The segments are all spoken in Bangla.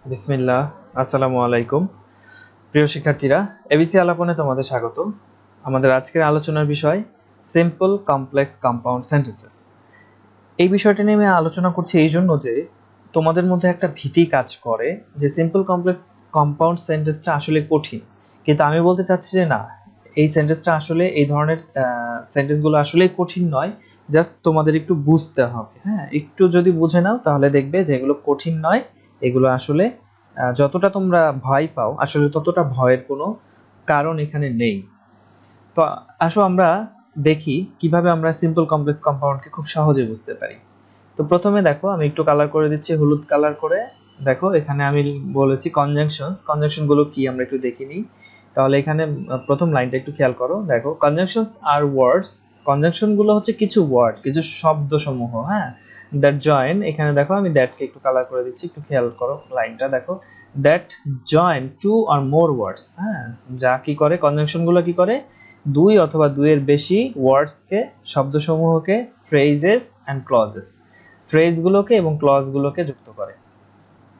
বিসমিল্লাহ, আসসালামু আলাইকুম। প্রিয় শিক্ষার্থীরা, এবিসি আলাপনে তোমাদের স্বাগত। আমাদের আজকের আলোচনার বিষয় সিম্পল কমপ্লেক্স কম্পাউন্ড সেন্টেন্সেস। এই বিষয়টা নিয়ে আমি আলোচনা করছি এই জন্য যে তোমাদের মধ্যে একটা ভীতি কাজ করে যে সিম্পল কমপ্লেক্স কম্পাউন্ড সেন্টেন্সটা আসলে কঠিন, কিন্তু আমি বলতে চাচ্ছি যে না, এই সেন্টেন্সটা আসলে এই ধরনের সেন্টেন্সগুলো আসলে কঠিন নয়, জাস্ট তোমাদের একটু বুঝতে হবে। হ্যাঁ, একটু যদি বুঝে নাও তাহলে দেখবে যে এগুলো কঠিন নয়। এগুলো আসলে যতটা তোমরা ভয় পাও আসলে ততটা ভয়ের কোনো কারণ এখানে নেই। তো আসো আমরা দেখি কিভাবে আমরা সিম্পল কমপ্লেক্স কম্পাউন্ডকে খুব সহজে বুঝতে পারি। তো প্রথমে দেখো, আমি একটু কালার করে দিচ্ছি, হলুদ কালার করে। দেখো এখানে আমি বলেছি কনজাংশন গুলো কি আমরা একটু দেখে নিই। তাহলে এখানে প্রথম লাইনটা একটু খেয়াল করো। দেখো, কনজাংশনস আর ওয়ার্ডস। কনজাংশন গুলো হচ্ছে কিছু ওয়ার্ড, কিছু শব্দ সমূহ। হ্যাঁ, দ্যাট জয়েন। এখানে দেখো আমি দ্যাটকে একটু কালার করে দিচ্ছি, একটু খেয়াল করো লাইনটা। দেখো, that join two or more words. হ্যাঁ, যা কি করে, কনজাংশন গুলো কি করে, দুই অথবা দুইয়ের বেশি ওয়ার্ডসকে, শব্দসমূহকে, ফ্রেজেস অ্যান্ড ক্লজেস, ফ্রেজগুলোকে এবং ক্লজগুলোকে যুক্ত করে।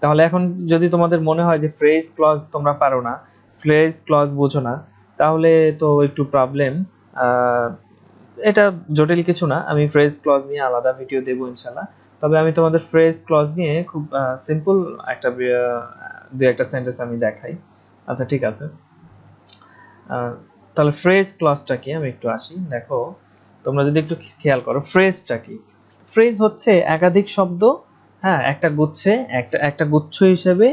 তাহলে এখন যদি তোমাদের মনে হয় যে ফ্রেজ ক্লজ তোমরা পারো না, ফ্রেজ ক্লজ বোঝো না, তাহলে তো একটু প্রবলেম। এটা জটিল কিছু না, আমি ফ্রেজ ক্লজ নিয়ে আলাদা ভিডিও দেবো ইনশাল্লাহ। তবে আমি তোমাদের ফ্রেজ ক্লজ নিয়ে খুব সিম্পল একটা দুই একটা সেন্টেন্স আমি দেখাই। আচ্ছা, ঠিক আছে। তাহলে ফ্রেজ ক্লজটা কি, আমি একটু আসি। দেখো, তোমরা যদি একটু খেয়াল করো, ফ্রেজটা কি। ফ্রেজ হচ্ছে একাধিক শব্দ, হ্যাঁ, একটা গুচ্ছে, একটা গুচ্ছ হিসেবে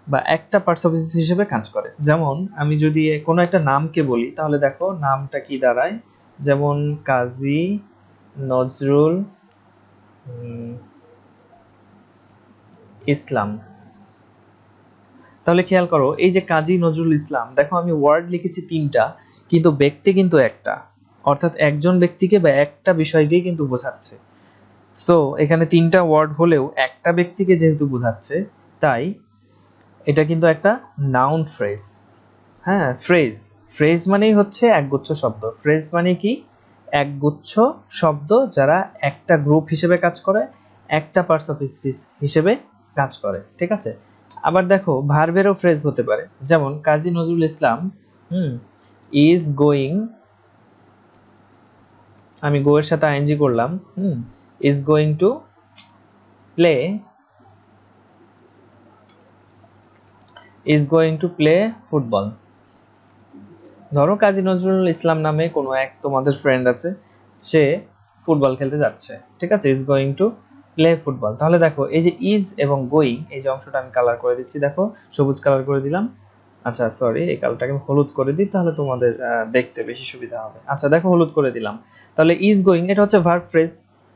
বা একটা পার্টস অফ স্পিচ হিসেবে কাজ করে। যেমন আমি যদি কোনো একটা নামকে বলি, তাহলে দেখো নামটা কি দাঁড়ায়। যেমন কাজী নজরুল ইসলাম। তাহলে খেয়াল করো, এই যে কাজী নজরুল ইসলাম, দেখো আমি ওয়ার্ড লিখেছি তিনটা, কিন্তু ব্যক্তি কিন্তু একটা, অর্থাৎ একজন ব্যক্তিকে বা একটা বিষয়কেই কিন্তু বোঝাচ্ছে। সো এখানে তিনটা ওয়ার্ড হলেও একটা ব্যক্তিকে যেহেতু বোঝাচ্ছে, তাই এটা কিন্তু একটা নাউন ফ্রেজ। হ্যাঁ, ফ্রেজ। ফ্রেজ মানেই হচ্ছে একগুচ্ছ শব্দ। ফ্রেজ মানে কি, একগুচ্ছ শব্দ যারা একটা গ্রুপ হিসেবে কাজ করে, একটা পার্টস অফ স্পিচ হিসেবে কাজ করে। ঠিক আছে। আবার দেখো, ভার্বেরও ফ্রেজ হতে পারে। যেমন কাজী নজরুল ইসলাম ইজ গোয়িং, আমি গো এর সাথে আইএনজি করলাম, is going to play, is going to play football. ধরো কাজী নজরুল ইসলাম নামে কোনো এক তোমাদের ফ্রেন্ড আছে, সে ফুটবল খেলতে যাচ্ছে। ঠিক আছে, is going to play football. তাহলে দেখো, এই যে ইজ এবং গোয়িং, এই যে অংশটা আমি কালার করে দিচ্ছি। দেখো, সবুজ কালার করে দিলাম। আচ্ছা সরি, এই কালারটাকে আমি হলুদ করে দিই, তাহলে তোমাদের দেখতে বেশি সুবিধা হবে। আচ্ছা দেখো, হলুদ করে দিলাম। তাহলে ইজ গোয়িং, এটা হচ্ছে ভার্ব ফ্রেজ।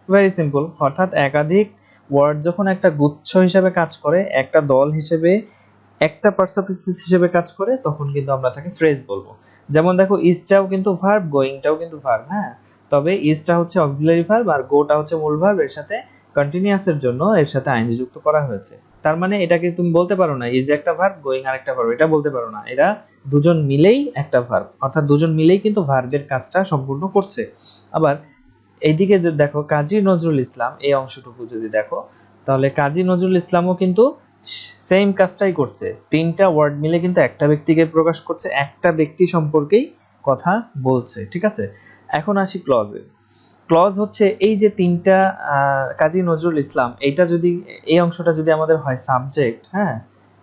Very simple. অর্থাৎ একাধিক ওয়ার্ড যখন একটা গুচ্ছ হিসেবে কাজ করে, একটা দল হিসেবে, একটা পার্টস অফ স্পিচ হিসেবে কাজ করে, তখন কিন্তু আমরা তাকে ফ্রেজ বলবো। যেমন দেখো, ইজটাও কিন্তু ভার্ব, গোয়িংটাও কিন্তু ভার্ব। হ্যাঁ, তবে ইজটা হচ্ছে অক্সিলারি ভার্ব আর গোটা হচ্ছে মূল ভার্ব। এর সাথে কন্টিনিউয়াসের জন্য এর সাথে আইএনজি যুক্ত করা হয়েছে। তার মানে এটাকে তুমি বলতে পারো না ইজ একটা ভার্ব, গোয়িং আরেকটা ভার্ব, এটা বলতে পারো না। এরা দুজন মিলেই একটা ভার্ব, অর্থাৎ দুজন মিলেই কিন্তু ভার্বের কাজটা সম্পূর্ণ করছে। আবার এইদিকে যে দেখো, কাজী নজরুল ইসলাম, এই অংশটুকু যদি দেখো, তাহলে কাজী নজরুল ইসলামও কিন্তু সেম কাজটাই করছে। তিনটা ওয়ার্ড মিলে কিন্তু একটা ব্যক্তিকে প্রকাশ করছে, একটা ব্যক্তি সম্পর্কেই কথা বলছে। ঠিক আছে। এখন আসি ক্লজে। ক্লজ হচ্ছে এই যে তিনটা, কাজী নজরুল ইসলাম, এইটা যদি, এই অংশটা যদি আমাদের হয় সাবজেক্ট, হ্যাঁ,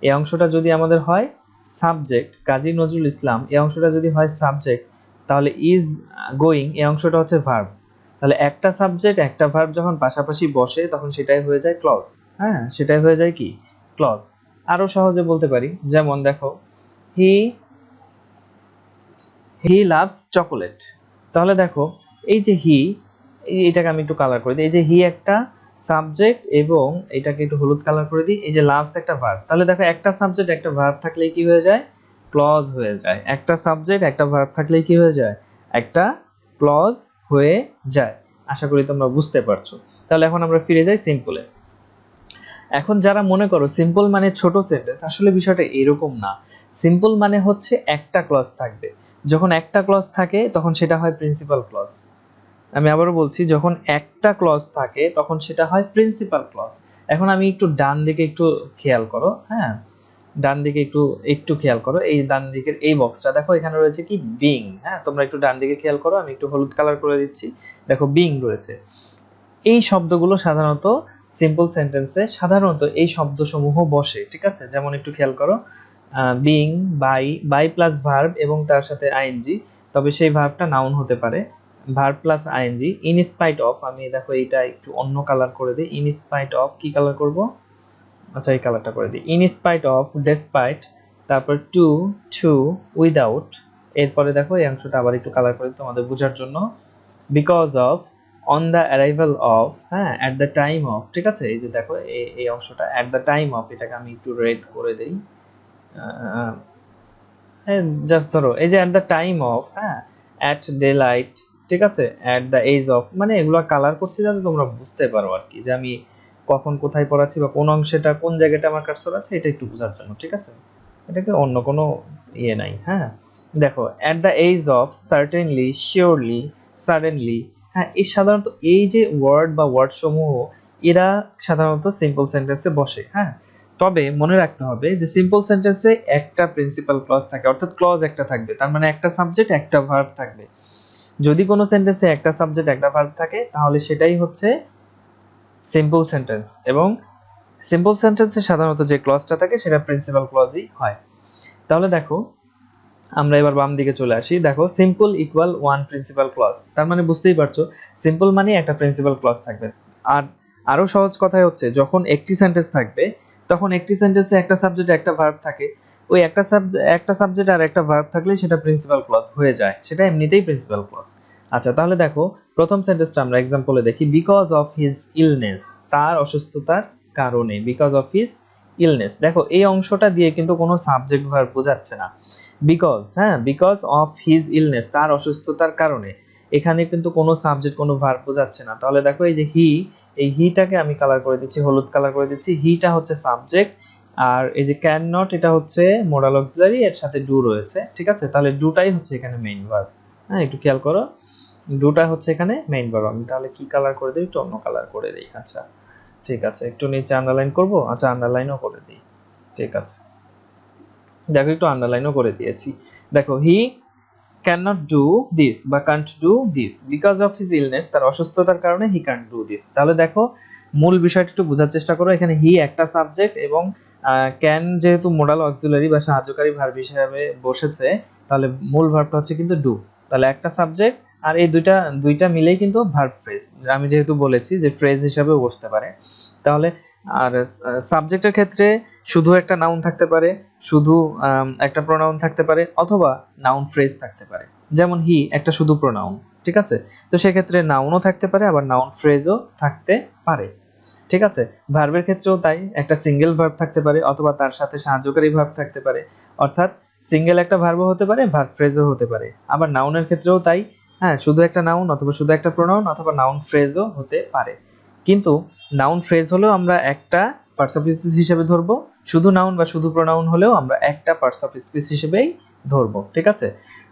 এই অংশটা যদি আমাদের হয় সাবজেক্ট, কাজী নজরুল ইসলাম এই অংশটা যদি হয় সাবজেক্ট, তাহলে ইজ গোয়িং এই অংশটা হচ্ছে ভার্ব। তাহলে একটা সাবজেক্ট একটা ভার্ব যখন পাশাপাশি বসে, তখন সেটাই হয়ে যায় ক্লজ। হ্যাঁ, সেটাই হয়ে যায় কি, ক্লজ। আরো সহজে বলতে পারি, যেমন দেখো, হি হি লাভস চকোলেট। তাহলে দেখো, এই যে হি, এটাকে আমি একটু কালার করে দিই। এই যে হি একটা সাবজেক্ট এবং এটাকে একটু হলুদ কালার করে দিই। এই যে লাভস একটা ভার্ব। তাহলে দেখো, একটা সাবজেক্ট একটা ভার্ব থাকলেই কি হয়ে যায়, ক্লজ হয়ে যায়। একটা সাবজেক্ট একটা ভার্ব থাকলেই কি হয়ে যায়, একটা ক্লজ হয়ে যায়। আশা করি তোমরা বুঝতে পারছো। তাহলে এখন আমরা ফিরে যাই সিম্পলে। এখন যারা মনে করো সিম্পল মানে ছোট সেন্টেন্স, আসলে বিষয়টা এরকম না। সিম্পল মানে হচ্ছে একটা ক্লজ থাকবে। যখন একটা ক্লজ থাকে তখন সেটা হয় প্রিন্সিপাল ক্লজ। আমি আবারও বলছি, যখন একটা ক্লজ থাকে তখন সেটা হয় প্রিন্সিপাল ক্লজ। এখন আমি একটু ডান দিকে একটু খেয়াল করো। হ্যাঁ, ডান দিকে একটু একটু খেয়াল করো, এই ডান দিকের এই বক্সটা দেখো, এখানে রয়েছে কি বিং। হ্যাঁ, তোমরা একটু ডান দিকে খেয়াল করো, আমি একটু হলুদ কালার করে দিচ্ছি, দেখো বিং রয়েছে। এই শব্দগুলো সাধারণত সিম্পল সেন্টেন্সে সাধারণত এই শব্দসমূহ বসে, ঠিক আছে? যেমন একটু খেয়াল করো, বিং, বাই প্লাস ভার্ব এবং তার সাথে আইএনজি, তবে সেই ভার্বটা নাউন হতে পারে। Verb plus ING, in spite of, আমি দেখো এইটা একটু অন্য কালার করে দিই, ইন স্পাইট অফ কি কালার করব, আচ্ছা এই কালারটা করে দিই, ইন স্পাইট অফ, ডেসপাইট, তারপর টু, টু, উইদাউট, এরপরে দেখো এই অংশটা আবার একটু কালার করে দিই তোমাদের বোঝার জন্য, because of, on the arrival of, হ্যাঁ, অ্যাট দ্য টাইম অফ, ঠিক আছে? এই যে দেখো এই অংশটা অ্যাট দ্য টাইম অফ, এটাকে আমি একটু রেড করে দেই, জাস্ট ধরো এই যে অ্যাট দ্য টাইম অফ, হ্যাঁ, অ্যাট ডে লাইট, ঠিক আছে, অ্যাট দ্য এজ অফ, মানে এগুলো কালার করছি যাতে তোমরা বুঝতে পারো আর কি, যে আমি কখন কোথায় পড়াচ্ছি বা কোন অংশটা কোন জায়গাটা আমার কার্সর আছে, এটা একটু বোঝার জন্য, ঠিক আছে? এটাকে অন্য কোনো ইয়ে নাই। হ্যাঁ, দেখো at the age of, certainly, surely, suddenly, হ্যাঁ, এই সাধারণত এই যে ওয়ার্ড বা ওয়ার্ড সমূহ এরা সাধারণত সিম্পল সেন্টেন্সে বসে। হ্যাঁ, তবে মনে রাখতে হবে যে সিম্পল সেন্টেন্সে একটা প্রিন্সিপাল ক্লজ থাকে, অর্থাৎ ক্লজ একটা থাকবে, তার মানে একটা সাবজেক্ট একটা ভার্ব থাকবে। যদি কোনো সেন্টেন্সে একটা সাবজেক্ট একটা ভার্ব থাকে তাহলে সেটাই হচ্ছে সিম্পল সেন্টেন্স, এবং সিম্পল সেন্টেন্সে সাধারণত যে ক্লজটা থাকে সেটা প্রিন্সিপাল ক্লজই হয়। তাহলে দেখো আমরা এবার বাম দিকে চলে আসি, দেখো simple equal one principal clause, তার মানে বুঝতেই পারছো সিম্পল মানে একটা প্রিন্সিপাল ক্লজ থাকবে। আর আরো সহজ কথাই হচ্ছে যখন একটি সেন্টেন্স থাকবে তখন একটি সেন্টেন্সে একটা সাবজেক্ট একটা ভার্ব থাকে, ওই একটা সাবজেক্ট আর একটা ভার্ব থাকলে সেটা প্রিন্সিপাল ক্লজ হয়ে যায়, সেটা এমনিতেই প্রিন্সিপাল ক্লজ। আচ্ছা, তাহলে দেখো প্রথম সেন্টেন্সটা আমরা এক্সাম্পলে দেখি, বিকজ অফ হিজ ইলনেস, তার অসুস্থতার কারণে, বিকজ অফ হিজ ইলনেস, দেখো এই অংশটা দিয়ে কিন্তু কোনো সাবজেক্ট ভার্ব বোঝাচ্ছে না, বিকজ, হ্যাঁ, বিকজ অফ হিজ ইলনেস, তার অসুস্থতার কারণে, এখানে কিন্তু কোনো সাবজেক্ট কোনো ভার্ব বোঝাচ্ছে না। তাহলে দেখো এই যে হি, এই হিটাকে আমি কালার করে দিচ্ছি, হলুদ কালার করে দিচ্ছি, হিটা হচ্ছে সাবজেক্ট, আর এই যে ক্যান নট এটা হচ্ছে মোডাল অক্সিলারি, এর সাথে ডু রয়েছে, ঠিক আছে? তাহলে ডুটাই হচ্ছে এখানে মেইন ভার্ব। হ্যাঁ, একটু খেয়াল করো, ডুটা হচ্ছে এখানে মেইন ভার্ব। আমি তাহলে কি কালার করে দিই, একটু অন্য কালার করে দিই। আচ্ছা ঠিক আছে, একটু নিচে আন্ডারলাইন করব, আচ্ছা আন্ডারলাইনও করে দিই, ঠিক আছে, দেখো একটু আন্ডারলাইনও করে দিয়েছি। দেখো হি cannot do this বা can't do this because of his illness, তার অসুস্থতার কারণে he can't do this। তাহলে দেখো মূল বিষয়টা একটু বোঝার চেষ্টা করো, এখানে হি একটা সাবজেক্ট এবং ক্যান যেহেতু মোডাল অক্সিলারি বা সাহায্যকারী ভার্ব হিসেবে বসেছে, তাহলে মূল ভার্বটা হচ্ছে কিন্তু ডু। তাহলে একটা সাবজেক্ট আর এই দুইটা মিলেই কিন্তু ভার্ব ফ্রেজ, আমি যেহেতু বলেছি যে ফ্রেজ হিসেবেও বসতে পারে। তাহলে আর সাবজেক্টের ক্ষেত্রে শুধু একটা নাউন থাকতে পারে, শুধু একটা প্রোনাউন থাকতে পারে, অথবা নাউন ফ্রেজ থাকতে পারে। যেমন হি একটা শুধু প্রোনাউন, ঠিক আছে? তো সেক্ষেত্রে নাউনও থাকতে পারে, আবার নাউন ফ্রেজও থাকতে পারে, ঠিক আছে? ভার্বের ক্ষেত্রেও তাই, একটা সিঙ্গেল ভার্ব থাকতে পারে অথবা তার সাথে সাহায্যকারী ভার্ব থাকতে পারে, অর্থাৎ সিঙ্গেল একটা ভার্বও হতে পারে, ভার্ব ফ্রেজও হতে পারে। আবার নাউনের ক্ষেত্রেও তাই, হ্যাঁ, শুধু একটা নাউন অথবা শুধু একটা প্রোনাউন অথবা নাউন ফ্রেজও হতে পারে। কিন্তু নাউন ফ্রেজ হলেও আমরা একটা পার্টস অফ স্পিচ হিসেবে ধরবো, শুধু নাউন বা শুধু প্রোনাউন হলেও আমরা একটা পার্টস অফ স্পিচ হিসেবেই ধরবো, ঠিক আছে?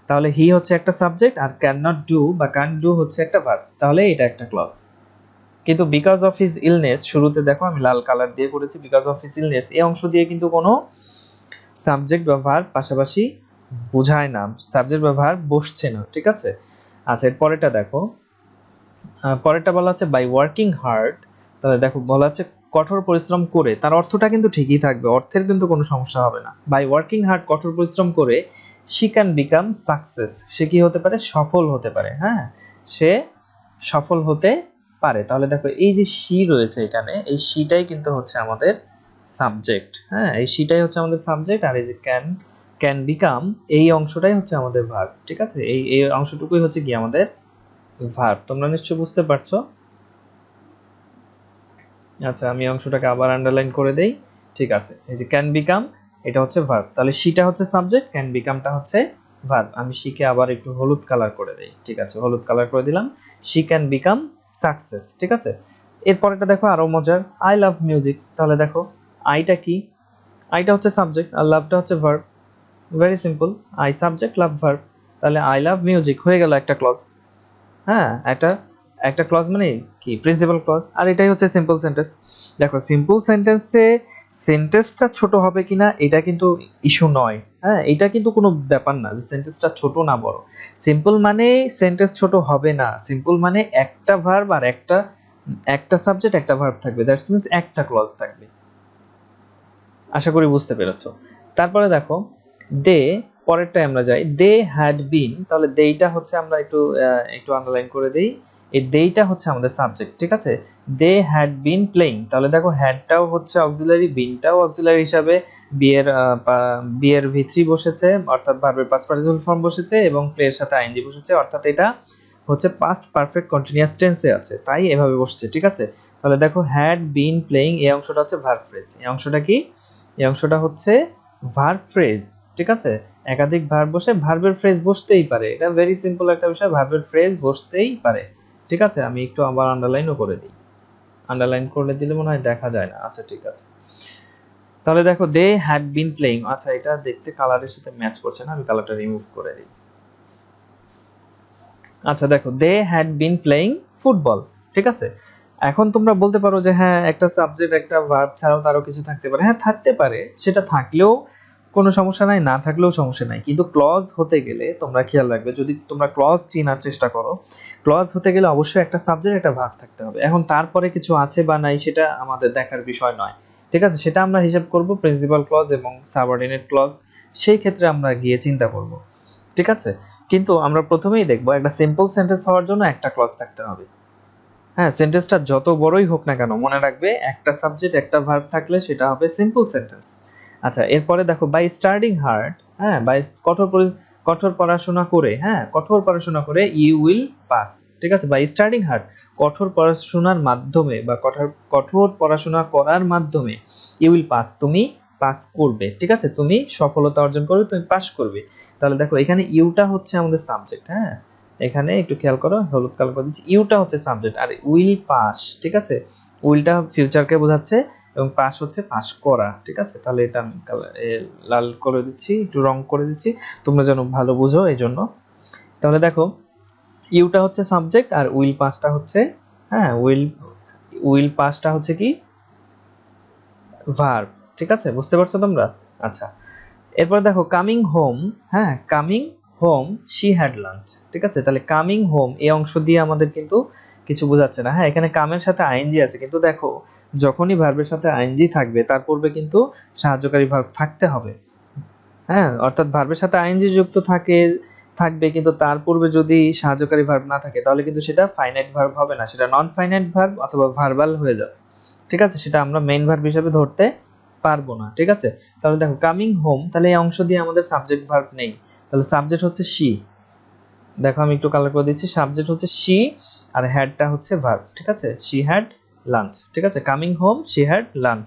তাহলে হি হচ্ছে একটা সাবজেক্ট আর ক্যান নট ডু বা ক্যান ডু হচ্ছে একটা ভার্ব, তাহলে এটা একটা ক্লজ। কিন্তু বিকজ অফ হিজ ইলনেস, শুরুতে দেখো আমি লাল কালার দিয়ে করেছি, বিকজ অফ হিজ ইলনেস এই অংশ দিয়ে কিন্তু কোনো সাবজেক্ট বা ভার্ব পাশাপাশি বোঝায় না, সাবজেক্ট বা ভার্ব বসছে না, ঠিক আছে? আচ্ছা, এর পরেরটা দেখো, পরেরটা বলা হচ্ছে বাই ওয়ার্কিং হার্ড, তাহলে দেখো বলা হচ্ছে কঠোর পরিশ্রম করে, তার অর্থটা কিন্তু ঠিকই থাকবে, অর্থের কিন্তু কোনো সমস্যা হবে না। বাই ওয়ার্কিং হার্ড, কঠোর পরিশ্রম করে, শি ক্যান বিকাম সাকসেস, সে কি হতে পারে, সফল হতে পারে, হ্যাঁ, সে সফল হতে পারে। তাহলে দেখো এই যে শি রয়েছে এখানে, এই শিটাই কিন্তু হচ্ছে আমাদের সাবজেক্ট, হ্যাঁ, এই শিটাই হচ্ছে আমাদের সাবজেক্ট, আর এই যে ক্যান, ক্যান বিকাম, এই অংশটাই হচ্ছে আমাদের ভার্ব, ঠিক আছে? এই অংশটুকুই হচ্ছে কি আমাদের ভার্ব। তোমরা নিশ্চয়ই বুঝতে পারছো। আচ্ছা, আমি অংশটাকে আবার আন্ডারলাইন করে দেই, ঠিক আছে? এই যে ক্যান বিকাম এটা হচ্ছে ভার্ব, তাহলে শিটা হচ্ছে সাবজেক্ট, ক্যান বিকামটা হচ্ছে ভার্ব। আমি শিকে আবার একটু হলুদ কালার করে দেই, ঠিক আছে, হলুদ কালার করে দিলাম, শি ক্যান বিকাম সাকসেস, ঠিক আছে? এরপরেটা দেখো আরো মজার, আই লাভ মিউজিক, তাহলে দেখো আইটা কি, আইটা হচ্ছে সাবজেক্ট আর লাভটা হচ্ছে verb, very simple, I subject love verb, তাহলে আই লাভ মিউজিক হয়ে গেল একটা ক্লজ। হ্যাঁ, একটা ক্লজ মানে কি প্রিন্সিপাল ক্লজ, আর এটাই হচ্ছে সিম্পল সেন্টেন্স। দেখো সিম্পল সেন্টেন্সে সেন্টেন্সটা ছোট হবে কিনা এটা কিন্তু ইস্যু নয়, হ্যাঁ এটা কিন্তু কোনো ব্যাপার না যে সেন্টেন্সটা ছোট না বড়। সিম্পল মানে সেন্টেন্স ছোট হবে না, সিম্পল মানে একটা ভার্ব আর একটা সাবজেক্ট একটা ভার্ব থাকবে, দ্যাটস মিন্স একটা ক্লজ থাকবে। আশা করি বুঝতে পেরেছো। তারপরে দেখো দে, পরেরটায় আমরা যাই, দে হ্যাড বিন, তাহলে দেইটা হচ্ছে আমরা একটু আন্ডারলাইন করে দেই, এই দেইটা হচ্ছে আমাদের সাবজেক্ট, ঠিক আছে। দে হ্যাড বিন প্লেইং, তাহলে দেখো হ্যাডটাও হচ্ছে অক্সিলারি, বিনটাও অক্সিলারি হিসাবে বিয়ের ভি3 বসেছে, অর্থাৎ ভার্বের পাস্ট পার্টিসিপল ফর্ম বসেছে, এবং প্লে এর সাথে আইএনজি বসেছে, অর্থাৎ এটা হচ্ছে পাস্ট পারফেক্ট কন্টিনিউয়াস টেন্সে আছে, তাই এভাবে বসছে, ঠিক আছে। তাহলে দেখো হ্যাড বিন প্লেইং, এই অংশটা হচ্ছে ভার্ব ফ্রেজ, এই অংশটা কি, এই অংশটা হচ্ছে ভার্ব ফ্রেজ, ঠিক আছে। একাধিক ভার্ব বসে ভার্বের ফ্রেজ বসতেই পারে, এটা ভেরি সিম্পল একটা বিষয়, ভার্বের ফ্রেজ বসতেই পারে, ঠিক আছে। আমি একটু আবার আন্ডারলাইনও করে দিই, আন্ডারলাইন করলে দিলে মনে হয় দেখা যায় না, আচ্ছা ঠিক আছে। তাহলে দেখো দে হ্যাড বিন প্লেইং, আচ্ছা এটা দেখতে কালারের সাথে ম্যাচ করছে না, আমি কালারটা রিমুভ করে দিই। আচ্ছা দেখো they had been playing football, ঠিক আছে। এখন তোমরা বলতে পারো যে হ্যাঁ একটা সাবজেক্ট একটা ভার্ব ছাড়াও তারও কিছু থাকতে পারে, হ্যাঁ থাকতে পারে, সেটা থাকলেও কোনো সমস্যা নাই, না থাকলেও সমস্যা নাই, কিন্তু ক্লজ হতে গেলে তোমরা খেয়াল রাখবে, যদি তোমরা ক্লজ চেনার চেষ্টা করো, ক্লজ হতে গেলে অবশ্যই একটা সাবজেক্ট একটা ভার্ব থাকতে হবে। এখন তারপরে কিছু আছে বা নাই সেটা আমাদের দেখার বিষয় নয়, ঠিক আছে, সেটা আমরা হিসাব করব প্রিন্সিপাল ক্লজ এবং সাবঅর্ডিনেট ক্লজ, সেই ক্ষেত্রে আমরা গিয়ে চিন্তা করব, ঠিক আছে। কিন্তু আমরা প্রথমেই দেখব একটা সিম্পল সেন্টেন্স হওয়ার জন্য একটা ক্লজ থাকতে হবে। হ্যাঁ সেন্টেন্সটা যত বড়ই হোক না কেন, মনে রাখবে একটা সাবজেক্ট একটা ভার্ব থাকলে সেটা হবে সিম্পল সেন্টেন্স। আচ্ছা এরপরে দেখো বাই স্টাডিং হার্ড, হ্যাঁ বাই কঠোর পড়াশোনা করে, হ্যাঁ কঠোর পড়াশোনা করে ইউ উইল পাস, ঠিক আছে। বাই স্টাডিং হার্ড, কঠোর পড়াশোনার মাধ্যমে বা কঠোর পড়াশোনা করার মাধ্যমে ইউ উইল পাস, তুমি পাস করবে, ঠিক আছে, তুমি সফলতা অর্জন করবে, তুমি পাস করবে। তাহলে দেখো এখানে ইউটা হচ্ছে আমাদের সাবজেক্ট, হ্যাঁ এখানে একটু খেয়াল করো, হলুদ কালার করে দিচ্ছি, ইউটা হচ্ছে সাবজেক্ট আর উইল পাস, ঠিক আছে, উইলটা ফিউচারকে বোঝাচ্ছে এবং পাস হচ্ছে পাস করা, ঠিক আছে। তাহলে এটা আমি লাল করে দিচ্ছি, একটু রং করে দিচ্ছি, তোমরা যেন ভালো বুঝো এই জন্য। তাহলে দেখো ইউটা হচ্ছে সাবজেক্ট আর উইল পাসটা হচ্ছে, হ্যাঁ উইল পাসটা হচ্ছে কি ভার্ব, ঠিক আছে, বুঝতে পারছো তোমরা। আচ্ছা এরপর দেখো কামিং হোম, হ্যাঁ coming home she had lunch, ঠিক আছে। তাহলে কামিং হোম এই অংশ দিয়ে আমাদের কিন্তু কিছু বোঝাচ্ছে না, হ্যাঁ এখানে কামের সাথে আইএনজি আছে, কিন্তু দেখো যখনই ভার্বের সাথে আইএনজি থাকবে তার পূর্বে কিন্তু সাহায্যকারী ভার্ব থাকতে হবে, হ্যাঁ অর্থাৎ ভার্বের সাথে আইএনজি যুক্ত থাকবে, কিন্তু তার পূর্বে যদি সাহায্যকারী ভার্ব না থাকে তাহলে কিন্তু সেটা ফাইনাইট ভার্ব হবে না, সেটা নন ফাইনাইট ভার্ব অথবা ভার্বাল হয়ে যাবে, ঠিক আছে, সেটা আমরা মেইন ভার্ব হিসেবে ধরতে পারবো না, ঠিক আছে। তাহলে দেখো কামিং হোম, তাহলে এই অংশ দিয়ে আমাদের সাবজেক্ট ভার্ব নেই, তাহলে সাবজেক্ট হচ্ছে শি, দেখো আমি একটু কালার করে দিচ্ছি, সাবজেক্ট হচ্ছে শি আর হ্যাডটা হচ্ছে ভার্ব, ঠিক আছে, শি হ্যাড লাঞ্চ, ঠিক আছে, coming home she had lunch.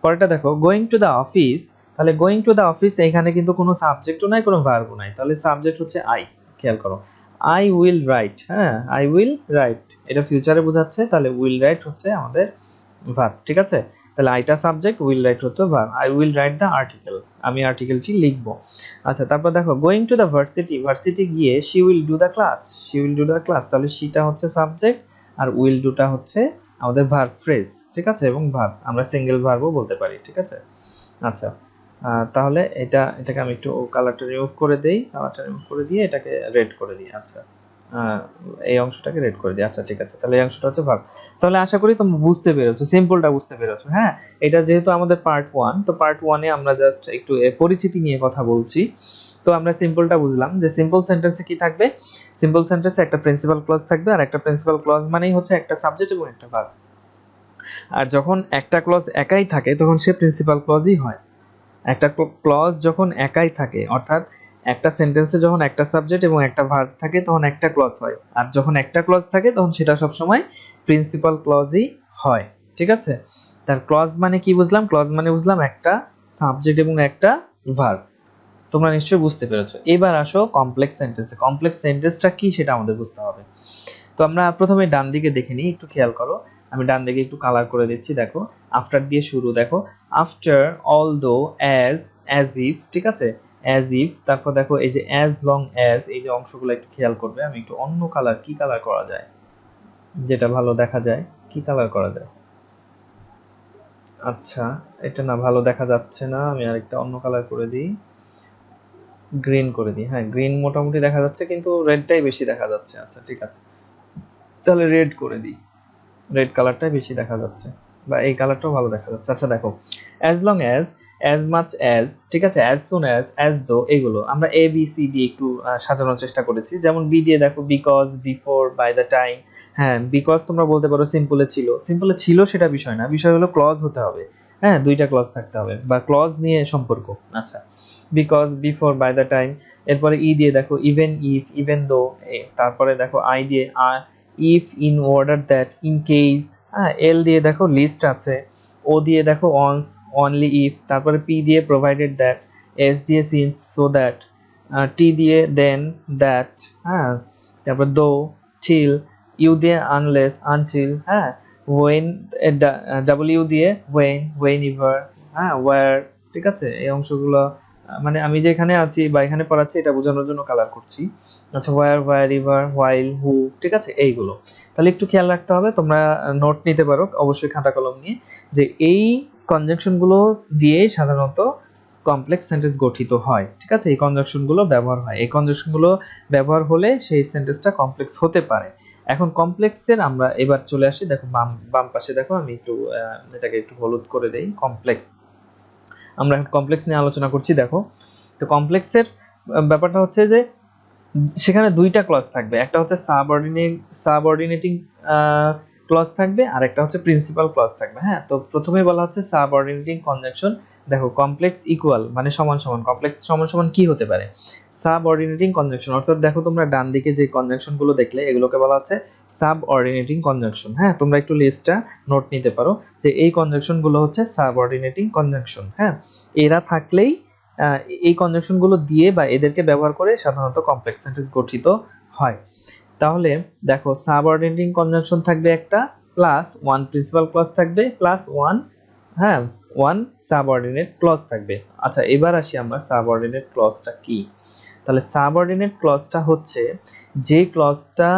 পরেরটা দেখো গোয়িং টু দ্য অফিস, তাহলে গোয়িং টু দ্য অফিস এখানে কিন্তু কোনো সাবজেক্টও নাই কোনো ভার্বও নাই, তাহলে সাবজেক্ট হচ্ছে আই, খেয়াল করো আই উইল রাইট, হ্যাঁ আই উইল রাইট, এটা ফিউচারে বোঝাচ্ছে, তাহলে উইল রাইট হচ্ছে আমাদের ভার্ব, ঠিক আছে। তাহলে আইটা সাবজেক্ট, উইল রাইট হচ্ছে verb, I will write the article, আমি আর্টিকেলটি লিখবো। আচ্ছা তারপর দেখো গোয়িং টু দ্য ভার্সিটি গিয়ে she will do the class, she will do the class, তাহলে শিটা হচ্ছে সাবজেক্ট আর উইল ডুটা হচ্ছে আমাদের ভার্ব ফ্রেজ, ঠিক আছে, এবং ভার্ব আমরা সিঙ্গেল ভার্বও বলতে পারি, ঠিক আছে। আচ্ছা তাহলে এটাকে আমি একটু কালারটা রিমুভ করে দেই, কালারটা রিমুভ করে দিয়ে এটাকে রেড করে দিই, আচ্ছা এই অংশটাকে রেড করে দিই, আচ্ছা ঠিক আছে, তাহলে এই অংশটা হচ্ছে ভার্ব। তাহলে আশা করি তোমরা বুঝতে পেরেছো, সিম্পলটা বুঝতে পেরেছো, হ্যাঁ এটা যেহেতু আমাদের পার্ট 1, তো পার্ট 1-এ আমরা জাস্ট একটু পরিচিতি নিয়ে কথা বলছি, তো আমরা সিম্পলটা বুঝলাম যে সিম্পল সেন্টেন্সে কি থাকবে, সিম্পল সেন্টেন্সে একটা প্রিন্সিপাল ক্লজ থাকবে, আর একটা প্রিন্সিপাল ক্লজ মানেই হচ্ছে একটা সাবজেক্ট এবং একটা ভার্ব, আর যখন একটা ক্লজ একাই থাকে তখন সে প্রিন্সিপাল ক্লজই হয়। একটা ক্লজ যখন একাই থাকে, অর্থাৎ একটা সেন্টেন্সে যখন একটা সাবজেক্ট এবং একটা ভার্ব থাকে তখন একটা ক্লজ হয়, আর যখন একটা ক্লজ থাকে তখন সেটা সবসময় প্রিন্সিপাল ক্লজই হয়, ঠিক আছে। তার ক্লজ মানে কি বুঝলাম, ক্লজ মানে বুঝলাম একটা সাবজেক্ট এবং একটা ভার্ব, তোমরা নিশ্চয়ই বুঝতে পেরেছো। এবার আসো কমপ্লেক্স সেন্টেন্সে, কমপ্লেক্স সেন্টেন্সটা কি সেটা আমাদের বুঝতে হবে। তো আমরা প্রথমে ডান দিকে দেখে নিই, একটু খেয়াল করো, আমি ডান দিকে একটু কালার করে দিচ্ছি, দেখো আফটার দিয়ে শুরু, দেখো আফটার, অলদো, অ্যাজ ইফ, ঠিক আছে, অ্যাজ ইফ, তারপর দেখো এই যে অ্যাজ লং অ্যাজ, এই যে অংশগুলো একটু খেয়াল করবে, আমি একটু অন্য কালার, কি কালার করা যায়, যেটা ভালো দেখা যায়। কি কালার করা যায়? আচ্ছা, এটা না ভালো দেখা যাচ্ছে না, আমি আরেকটা অন্য কালার করে দিই, গ্রিন করে দিই। হ্যাঁ, গ্রিন মোটামুটি দেখা যাচ্ছে, কিন্তু রেডটাই বেশি দেখা যাচ্ছে। আচ্ছা ঠিক আছে, তাহলে রেড করে দিই। রেড কালারটাই বেশি দেখা যাচ্ছে, বা এই কালারটাও ভালো দেখা যাচ্ছে। আচ্ছা দেখো, as long as much as, ঠিক আছে, অ্যাজ সুন অ্যাজ দো, এগুলো আমরা এ বি সি ডি একটু সাজানোর চেষ্টা করেছি। যেমন বি দিয়ে দেখো because, before, by the time. হ্যাঁ, বিকজ তোমরা বলতে পারো সিম্পলে ছিল সেটা বিষয় না, বিষয় হলো ক্লজ হতে হবে। হ্যাঁ, দুইটা ক্লজ থাকতে হবে বা ক্লজ নিয়ে সম্পর্ক। আচ্ছা, because, before, by the time. এরপরে ই দিয়ে দেখো ইভেন ইফ, ইভেন দো। তারপরে দেখো আই দিয়ে if, in order that, in case. হ্যাঁ, এল দিয়ে দেখো লিস্ট আছে। ও দিয়ে দেখো অনস, অনলি ইফ। তারপরে পি দিয়ে প্রোভাইডেড দ্যাট। এস দিয়ে সিন্স, সো দ্যাট। টি দিয়ে দেন, দ্যাট। হ্যাঁ, তারপর দো, টিল। ইউ দিয়ে আনলেস, আনটিল। হ্যাঁ, ওয়েন, ডাব্লিউ দিয়ে ওয়েন ইভার। হ্যাঁ, ওয়ার। ঠিক আছে, এই অংশগুলো মানে আমি যে এখানে আছি বা এখানে পড়াচ্ছি এটা বোঝানোর জন্য কালার করছি। আচ্ছা, ওয়ার ইভার, হোয়াইল, হু। ঠিক আছে, এইগুলো তাহলে একটু খেয়াল রাখতে হবে। তোমরা নোট নিতে পারো অবশ্যই খাতা কলম নিয়ে, যে এই কনজাংশন গুলো দিয়ে সাধারণত কমপ্লেক্স সেন্টেন্স গঠিত হয়। ঠিক আছে, এই কনজাংশন গুলো ব্যবহার হয়, এই কনজাংশন গুলো ব্যবহার হলে সেই সেন্টেন্সটা কমপ্লেক্স হতে পারে। এখন কমপ্লেক্সের আমরা এবার চলে আসি। দেখো বাম বাম পাশে দেখো, আমি একটু এটাকে একটু হলুদ করে দেই। কমপ্লেক্স, আমরা এখন কমপ্লেক্স নিয়ে আলোচনা করছি। দেখো, তো কমপ্লেক্সের ব্যাপারটা হচ্ছে যে সেখানে দুইটা ক্লজ থাকবে, একটা হচ্ছে সাবঅর্ডিনেটিং ক্লজ থাকবে, আর একটা হচ্ছে প্রিন্সিপাল ক্লজ থাকবে। হ্যাঁ, তো প্রথমে বলা হচ্ছে সাবঅর্ডিনেটিং কনজাংশন। দেখো, কমপ্লেক্স ইকুয়াল মানে সমান সমান, কমপ্লেক্স সমান সমান কি হতে পারে? Subordinating conjunction. অর্থাৎ দেখো তোমরা ডান দিকে যে কনজাংশন গুলো দেখলে এগুলোকে বলা হচ্ছে সাবঅর্ডিনেটিং কনজাংশন। হ্যাঁ, তোমরা একটু লিস্টটা নোট নিতে পারো যে এই কনজাংশন গুলো হচ্ছে সাবঅর্ডিনেটিং কনজাংশন। হ্যাঁ, এরা থাকলেই এই কনজাংশন গুলো দিয়ে বা এদেরকে ব্যবহার করে সাধারণত কমপ্লেক্স সেন্টেন্স গঠিত হয়। তাহলে দেখো, সাবঅর্ডিনেটিং কনজাংশন থাকবে একটা, প্লাস ওয়ান প্রিন্সিপাল ক্লজ থাকবে, প্লাস ওয়ান, হ্যাঁ, ওয়ান সাবঅর্ডিনেট ক্লজ থাকবে। আচ্ছা, এবার আসি আমরা সাবঅর্ডিনেট ক্লজটা কি। তাহলে সাবঅর্ডিনেট ক্লজটা হচ্ছে যে ক্লজটা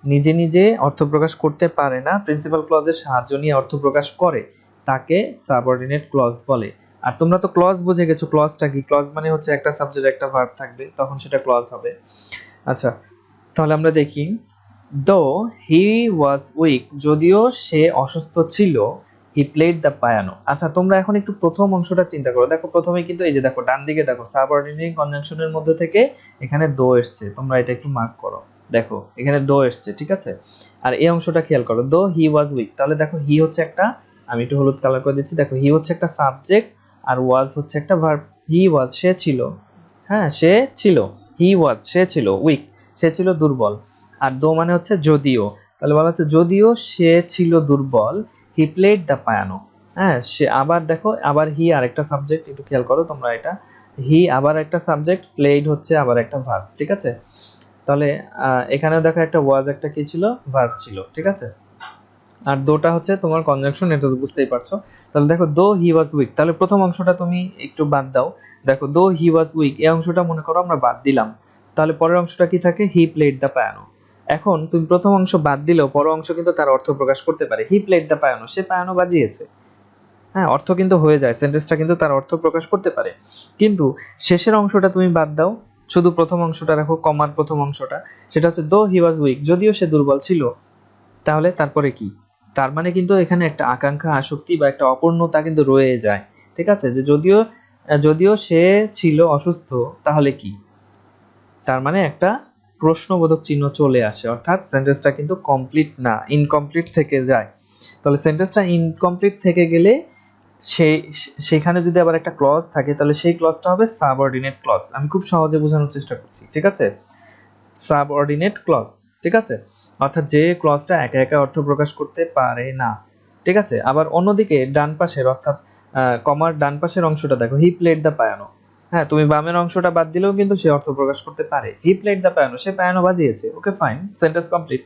নিজে নিজে অর্থ প্রকাশ করতে পারে না, প্রিন্সিপাল ক্লজের সাহায্য নিয়ে অর্থ প্রকাশ করে, তাকে সাবঅর্ডিনেট ক্লজ বলে। আর তোমরা তো ক্লজ বুঝে গেছো, ক্লজটা কি? ক্লজ মানে হচ্ছে একটা সাবজেক্ট একটা ভার্ব থাকবে, তখন সেটা ক্লজ হবে। আচ্ছা, তাহলে আমরা দেখি, দো হি ওয়াজ উইক, যদিও সে অসুস্থ ছিল, হি প্লেড দ্য পায়ানো। আচ্ছা, তোমরা এখন একটু প্রথম অংশটা চিন্তা করো। দেখো, প্রথমে কিন্তু এই যে দেখো ডান দিকে দেখো সাবঅর্ডিনেটিং কনজাংশনের মধ্যে থেকে এখানে দো এসছে, তোমরা এটা একটু মার্ক করো। দেখো এখানে দো এসছে, ঠিক আছে। আর এই অংশটা খেয়াল করো, দো হি ওয়াজ উইক। তাহলে দেখো, হি হচ্ছে একটা, আমি একটু হলুদ কালার করে দিচ্ছি। দেখো, হি হচ্ছে একটা সাবজেক্ট, আর ওয়াজ হচ্ছে একটা ভার্ব। হি ওয়াজ, সে ছিল। হ্যাঁ, সে ছিল। হি ওয়াজ, সে ছিল। উইক, সে ছিল দুর্বল। আর দো মানে হচ্ছে যদিও, তাহলে বলা হচ্ছে যদিও সে ছিল দুর্বল, হি প্লেড দ্য পায়ানো। হ্যাঁ, সে আবার দেখো, আবার হি আরেকটা সাবজেক্ট, একটু খেয়াল করো তোমরা এটা, হি আবার একটা সাবজেক্ট, প্লেড হচ্ছে আবার একটা ভার্ব। ঠিক আছে, তাহলে এখানেও দেখো একটা ওয়াজ, একটা কি ছিল, ভার্ব ছিল। ঠিক আছে, আর দোটা হচ্ছে তোমার কনজাংশন, এটা তো বুঝতেই পারছো। তাহলে দেখো, দো হি ওয়াজ উইক, তাহলে প্রথম অংশটা তুমি একটু বাদ দাও। দেখো, দো হি ওয়াজ উইক, এই অংশটা মনে করো আমরা বাদ দিলাম, তাহলে পরের অংশটা কি থাকে? He played the piano. এখন তুমি প্রথম অংশ বাদ দিলেও পরের অংশ কিন্তু তার অর্থ প্রকাশ করতে পারে। হি প্লেড দ্য পায়ানো, সে পায়ানো বাজিয়েছে। হ্যাঁ, অর্থ কিন্তু হয়ে যায়, সেন্টেন্সটা কিন্তু তার অর্থ প্রকাশ করতে পারে। কিন্তু শেষের অংশটা তুমি বাদ দাও, শুধু প্রথম অংশটা রাখো, কমার প্রথম অংশটা, সেটা হচ্ছে দো হি ওয়াজ উইক, যদিও সে দুর্বল ছিল। তাহলে তারপরে কি? তার মানে কিন্তু এখানে একটা আকাঙ্ক্ষা, আসক্তি বা একটা অপূর্ণতা কিন্তু রয়ে যায়। ঠিক আছে, যে যদিও যদিও সে ছিল অসুস্থ, তাহলে কি? তার মানে একটা প্রশ্নবোধক চিহ্ন চলে আসে, অর্থাৎ সেন্টেন্সটা কিন্তু কমপ্লিট না, ইনকমপ্লিট থেকে যায়। তাহলে সেন্টেন্সটা ইনকমপ্লিট থেকে গেলে সেই সেখানে যদি আবার একটা ক্লজ থাকে, তাহলে সেই ক্লজটা হবে সাবঅর্ডিনেট ক্লজ। আমি খুব সহজে বোঝানোর চেষ্টা করছি, ঠিক আছে? সাবঅর্ডিনেট ক্লজ, ঠিক আছে, অর্থাৎ যে ক্লজটা একা একা অর্থ প্রকাশ করতে পারে না। ঠিক আছে, আবার অন্যদিকে ডান পাশের, অর্থাৎ কমার ডান পাশের অংশটা দেখো, হি প্লেড দ্য পায়ানো। হ্যাঁ, তুমি বামের অংশটা বাদ দিলেও কিন্তু সে অর্থ প্রকাশ করতে পারে। হি প্লেড দ্য পায়ানো, সে পায়ানো বাজিয়েছে। Okay fine, sentence complete.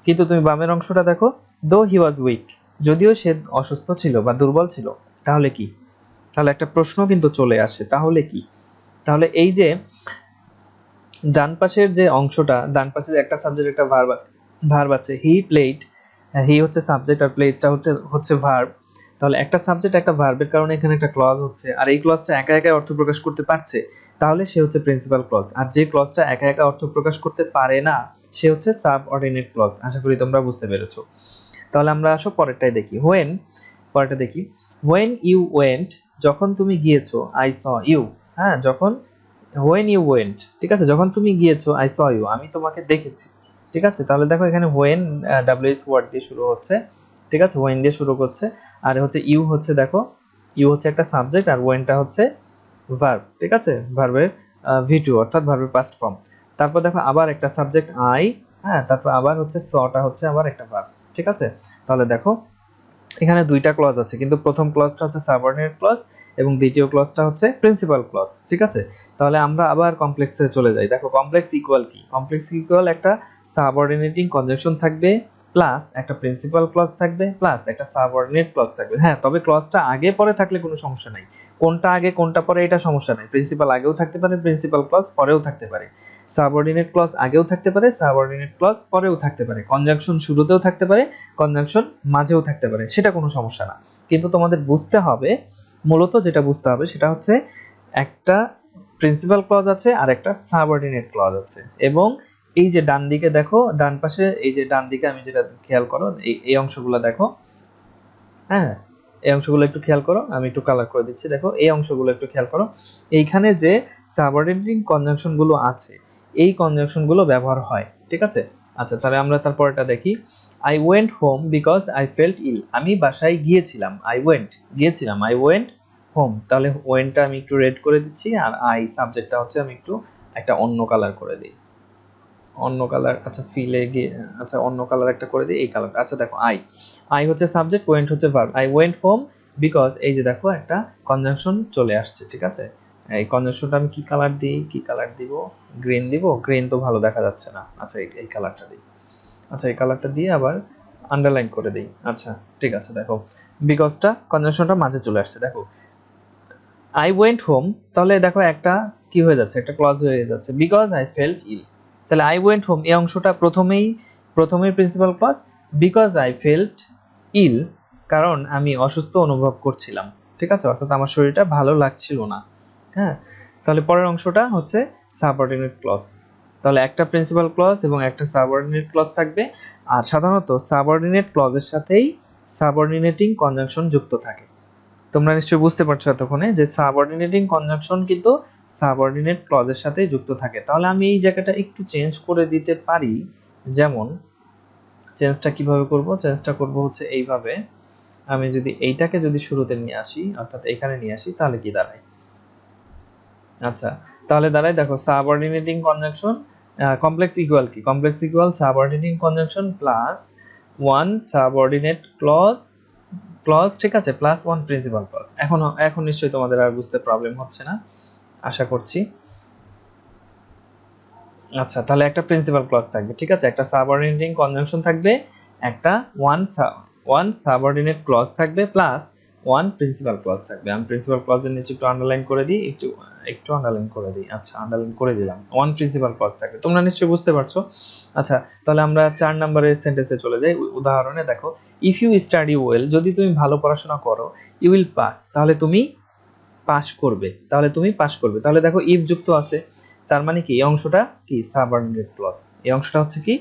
কিন্তু তুমি বামের অংশটা দেখো, দো হি ওয়াজ উইক, যদিও সে অসুস্থ ছিল বা দুর্বল ছিল, তাহলে কি? তাহলে একটা প্রশ্ন কিন্তু চলে আসে, তাহলে কি? তাহলে এই যে ডান পাশের যে অংশটা, ডান পাশের একটা সাবজেক্ট একটা ভার্ব আছে, হি প্লেড, হি হচ্ছে সাবজেক্ট আর প্লেটা হচ্ছে ভার্ব। তাহলে একটা সাবজেক্ট একটা ভার্বের কারণে এখানে একটা ক্লজ হচ্ছে, আর এই ক্লজটা একা একা অর্থ প্রকাশ করতে পারছে, তাহলে সে হচ্ছে প্রিন্সিপাল ক্লজ। আর যে ক্লজটা একা একা অর্থ প্রকাশ করতে পারে না সে হচ্ছে সাবঅর্ডিনেট ক্লজ। আশা করি তোমরা বুঝতে পেরেছো। তাহলে আমরা আসো পরেরটাই দেখি, হোয়েন। পরেরটা দেখি, হোয়েন ইউ ওয়েন্ট, যখন তুমি গিয়েছো, আই স ইউ। হ্যাঁ, যখন, হোয়েন ইউ ওয়েন্ট, ঠিক আছে, যখন তুমি গিয়েছো, আই স ইউ, আমি তোমাকে দেখেছি। ঠিক আছে, তাহলে দেখো এখানে হোয়েন ডাব্লিউএস ওয়ার্ড দিয়ে শুরু হচ্ছে, ঠিক আছে, হোয়েন দিয়ে শুরু করছে, আর হচ্ছে ইউ হচ্ছে, দেখো ইউ হচ্ছে একটা সাবজেক্ট আর ওয়েনটা হচ্ছে ভার্ব, ঠিক আছে, ভার্বের ভি2 অর্থাৎ ভার্বের পাস্ট ফর্ম। তারপর দেখো আবার একটা সাবজেক্ট আই, হ্যাঁ, তারপর আবার হচ্ছে সটা হচ্ছে আবার একটা ভার্ব, ঠিক আছে। তাহলে দেখো এখানে দুইটা ক্লজ আছে, কিন্তু প্রথম ক্লজটা হচ্ছে সাবঅর্ডিনেট ক্লজ এবং দ্বিতীয় ক্লজটা হচ্ছে প্রিন্সিপাল ক্লজ, ঠিক আছে। তাহলে আমরা আবার কমপ্লেক্সে চলে যাই। দেখো কমপ্লেক্স ইকুয়াল কি, কমপ্লেক্স ইকুয়াল একটা সাবঅর্ডিনেটিং কনজাংশন থাকবে, প্লাস একটা প্রিন্সিপাল ক্লজ থাকবে, প্লাস একটা সাবঅর্ডিনেট ক্লজ থাকবে। হ্যাঁ, তবে ক্লজটা আগে পরে থাকলে কোনো সমস্যা নাই, কোনটা আগে কোনটা পরে এটা সমস্যা নাই। প্রিন্সিপাল আগেও থাকতে পারে, প্রিন্সিপাল ক্লজ পরেও থাকতে পারে, সাবঅর্ডিনেট ক্লজ আগেও থাকতে পারে, সাবঅর্ডিনেট ক্লজ পরেও থাকতে পারে, কনজাংশন শুরুতেও থাকতে পারে, কনজাংশন মাঝেও থাকতে পারে, সেটা কোনো সমস্যা না। কিন্তু তোমাদের বুঝতে হবে, মূলত যেটা বুঝতে হবে সেটা হচ্ছে একটা প্রিন্সিপাল ক্লজ আছে আর একটা সাবঅর্ডিনেট ক্লজ আছে। এবং এই যে ডান দিকে দেখো, ডান পাশে এই যে ডান দিকে আমি যেটা খেয়াল করো, এই অংশগুলো দেখো, হ্যাঁ, এই অংশগুলো একটু খেয়াল করো, আমি একটু কালার করে দিচ্ছি, দেখো এই অংশগুলো একটু খেয়াল করো। এইখানে যে সাবঅর্ডিনেটিং কনজাংশন গুলো আছে, এই কনজাংশন গুলো ব্যবহার হয়, ঠিক আছে। আচ্ছা, তাহলে আমরা তারপরটা দেখি, I went home because I felt ill, আমি বাসায় গিয়েছিলাম, আই ওয়েন্ট, গিয়েছিলাম, আই ওয়েন্ট হোম। তাহলে ওয়েন্টটা আমি একটু রেড করে দিচ্ছি, আর আই সাবজেক্টটা হচ্ছে আমি একটু একটা অন্য কালার করে দিই, অন্য কালার, আচ্ছা ফিলে গিয়ে, আচ্ছা অন্য কালার একটা করে দিই, এই কালারটা। আচ্ছা দেখো আই হচ্ছে সাবজেক্ট, ওয়েন্ট হচ্ছে verb. I went home because, এই যে দেখো একটা কনজাংশন চলে আসছে, ঠিক আছে। এই কনজাংশনটা আমি কি কালার দিই, কি কালার দিব, গ্রিন দিব, গ্রিন তো ভালো দেখা যাচ্ছে না, আচ্ছা এই কালারটা দিই, আচ্ছা এই কালারটা দিয়ে আবার আন্ডারলাইন করে দিই। আচ্ছা ঠিক আছে, দেখো বিকজটা কনজাংশনটা মাঝে চলে আসছে, দেখো আই ওয়েন্ট হোম, তাহলে দেখো একটা কি হয়ে যাচ্ছে, একটা ক্লজ হয়ে যাচ্ছে, বিকজ আই ফেল্ট ইল। তাহলে আই ওয়েন্ট হোম এই অংশটা প্রথমেই principal clause, because I felt ill, কারণ আমি অসুস্থ অনুভব করছিলাম, ঠিক আছে, অর্থাৎ আমার শরীরটা ভালো লাগছিল না। হ্যাঁ, তাহলে পরের অংশটা হচ্ছে সাবঅর্ডিনেট ক্লজ। তাহলে একটা প্রিন্সিপাল ক্লজ এবং একটা সাবঅর্ডিনেট ক্লজ থাকবে, আর সাধারণত সাবঅর্ডিনেট ক্লজের সাথেই সাবঅর্ডিনেটিং কনজাংশন যুক্ত থাকে। তোমরা নিশ্চয়ই বুঝতে পারছো এতক্ষণে যে সাবঅর্ডিনেটিং কনজাংশন কিন্তু সাবঅর্ডিনেট ক্লজের সাথে যুক্ত থাকে। তাহলে আমি এই জায়গাটা একটু চেঞ্জ করে দিতে পারি, যেমন চেঞ্জটা কিভাবে করব, চেঞ্জটা করব হচ্ছে এইভাবে, আমি যদি এইটাকে যদি শুরুতে নিয়ে আসি, অর্থাৎ এখানে নিয়ে আসি, তাহলে কি দাঁড়ায়, আচ্ছা তাহলে দাঁড়ায়, দেখো সাবঅর্ডিনেটিং কনজাংশন কমপ্লেক্স ইকুয়াল কি, complex equal subordinating conjunction plus one subordinate clause, ঠিক আছে, প্লাস ওয়ান প্রিন্সিপাল ক্লজ। এখন নিশ্চয়ই তোমাদের আর বুঝতে প্রবলেম হচ্ছে না, আশা করছি। আচ্ছা, তাহলে একটা প্রিন্সিপাল ক্লজ থাকবে, ঠিক আছে, একটা সাবঅর্ডিনেটিং কনজাংশন থাকবে, একটা ওয়ান সাবঅর্ডিনেট ক্লজ থাকবে, প্লাস ওয়ান প্রিন্সিপাল ক্লজ থাকবে। আমি প্রিন্সিপাল ক্লজের নিচে একটু আন্ডারলাইন করে দিই, একটু আন্ডারলাইন করে দিই, আচ্ছা আন্ডারলাইন করে দিলাম, ওয়ান প্রিন্সিপাল ক্লজ থাকবে। তোমরা নিশ্চয়ই বুঝতে পারছো। আচ্ছা, তাহলে আমরা 4 নম্বরের সেন্টেন্সে চলে যাই। উদাহরণে দেখো, ইফ ইউ স্টাডি ওয়েল, যদি তুমি ভালো পড়াশোনা করো, ইউ উইল পাস, তাহলে তুমি পাস করবে, তাহলে তুমি পাস করবে। তাহলে দেখো ইফ যুক্ত আছে, তার মানে কি এই অংশটা কি সাবঅর্ডিনেট ক্লজ, এই অংশটা হচ্ছে কি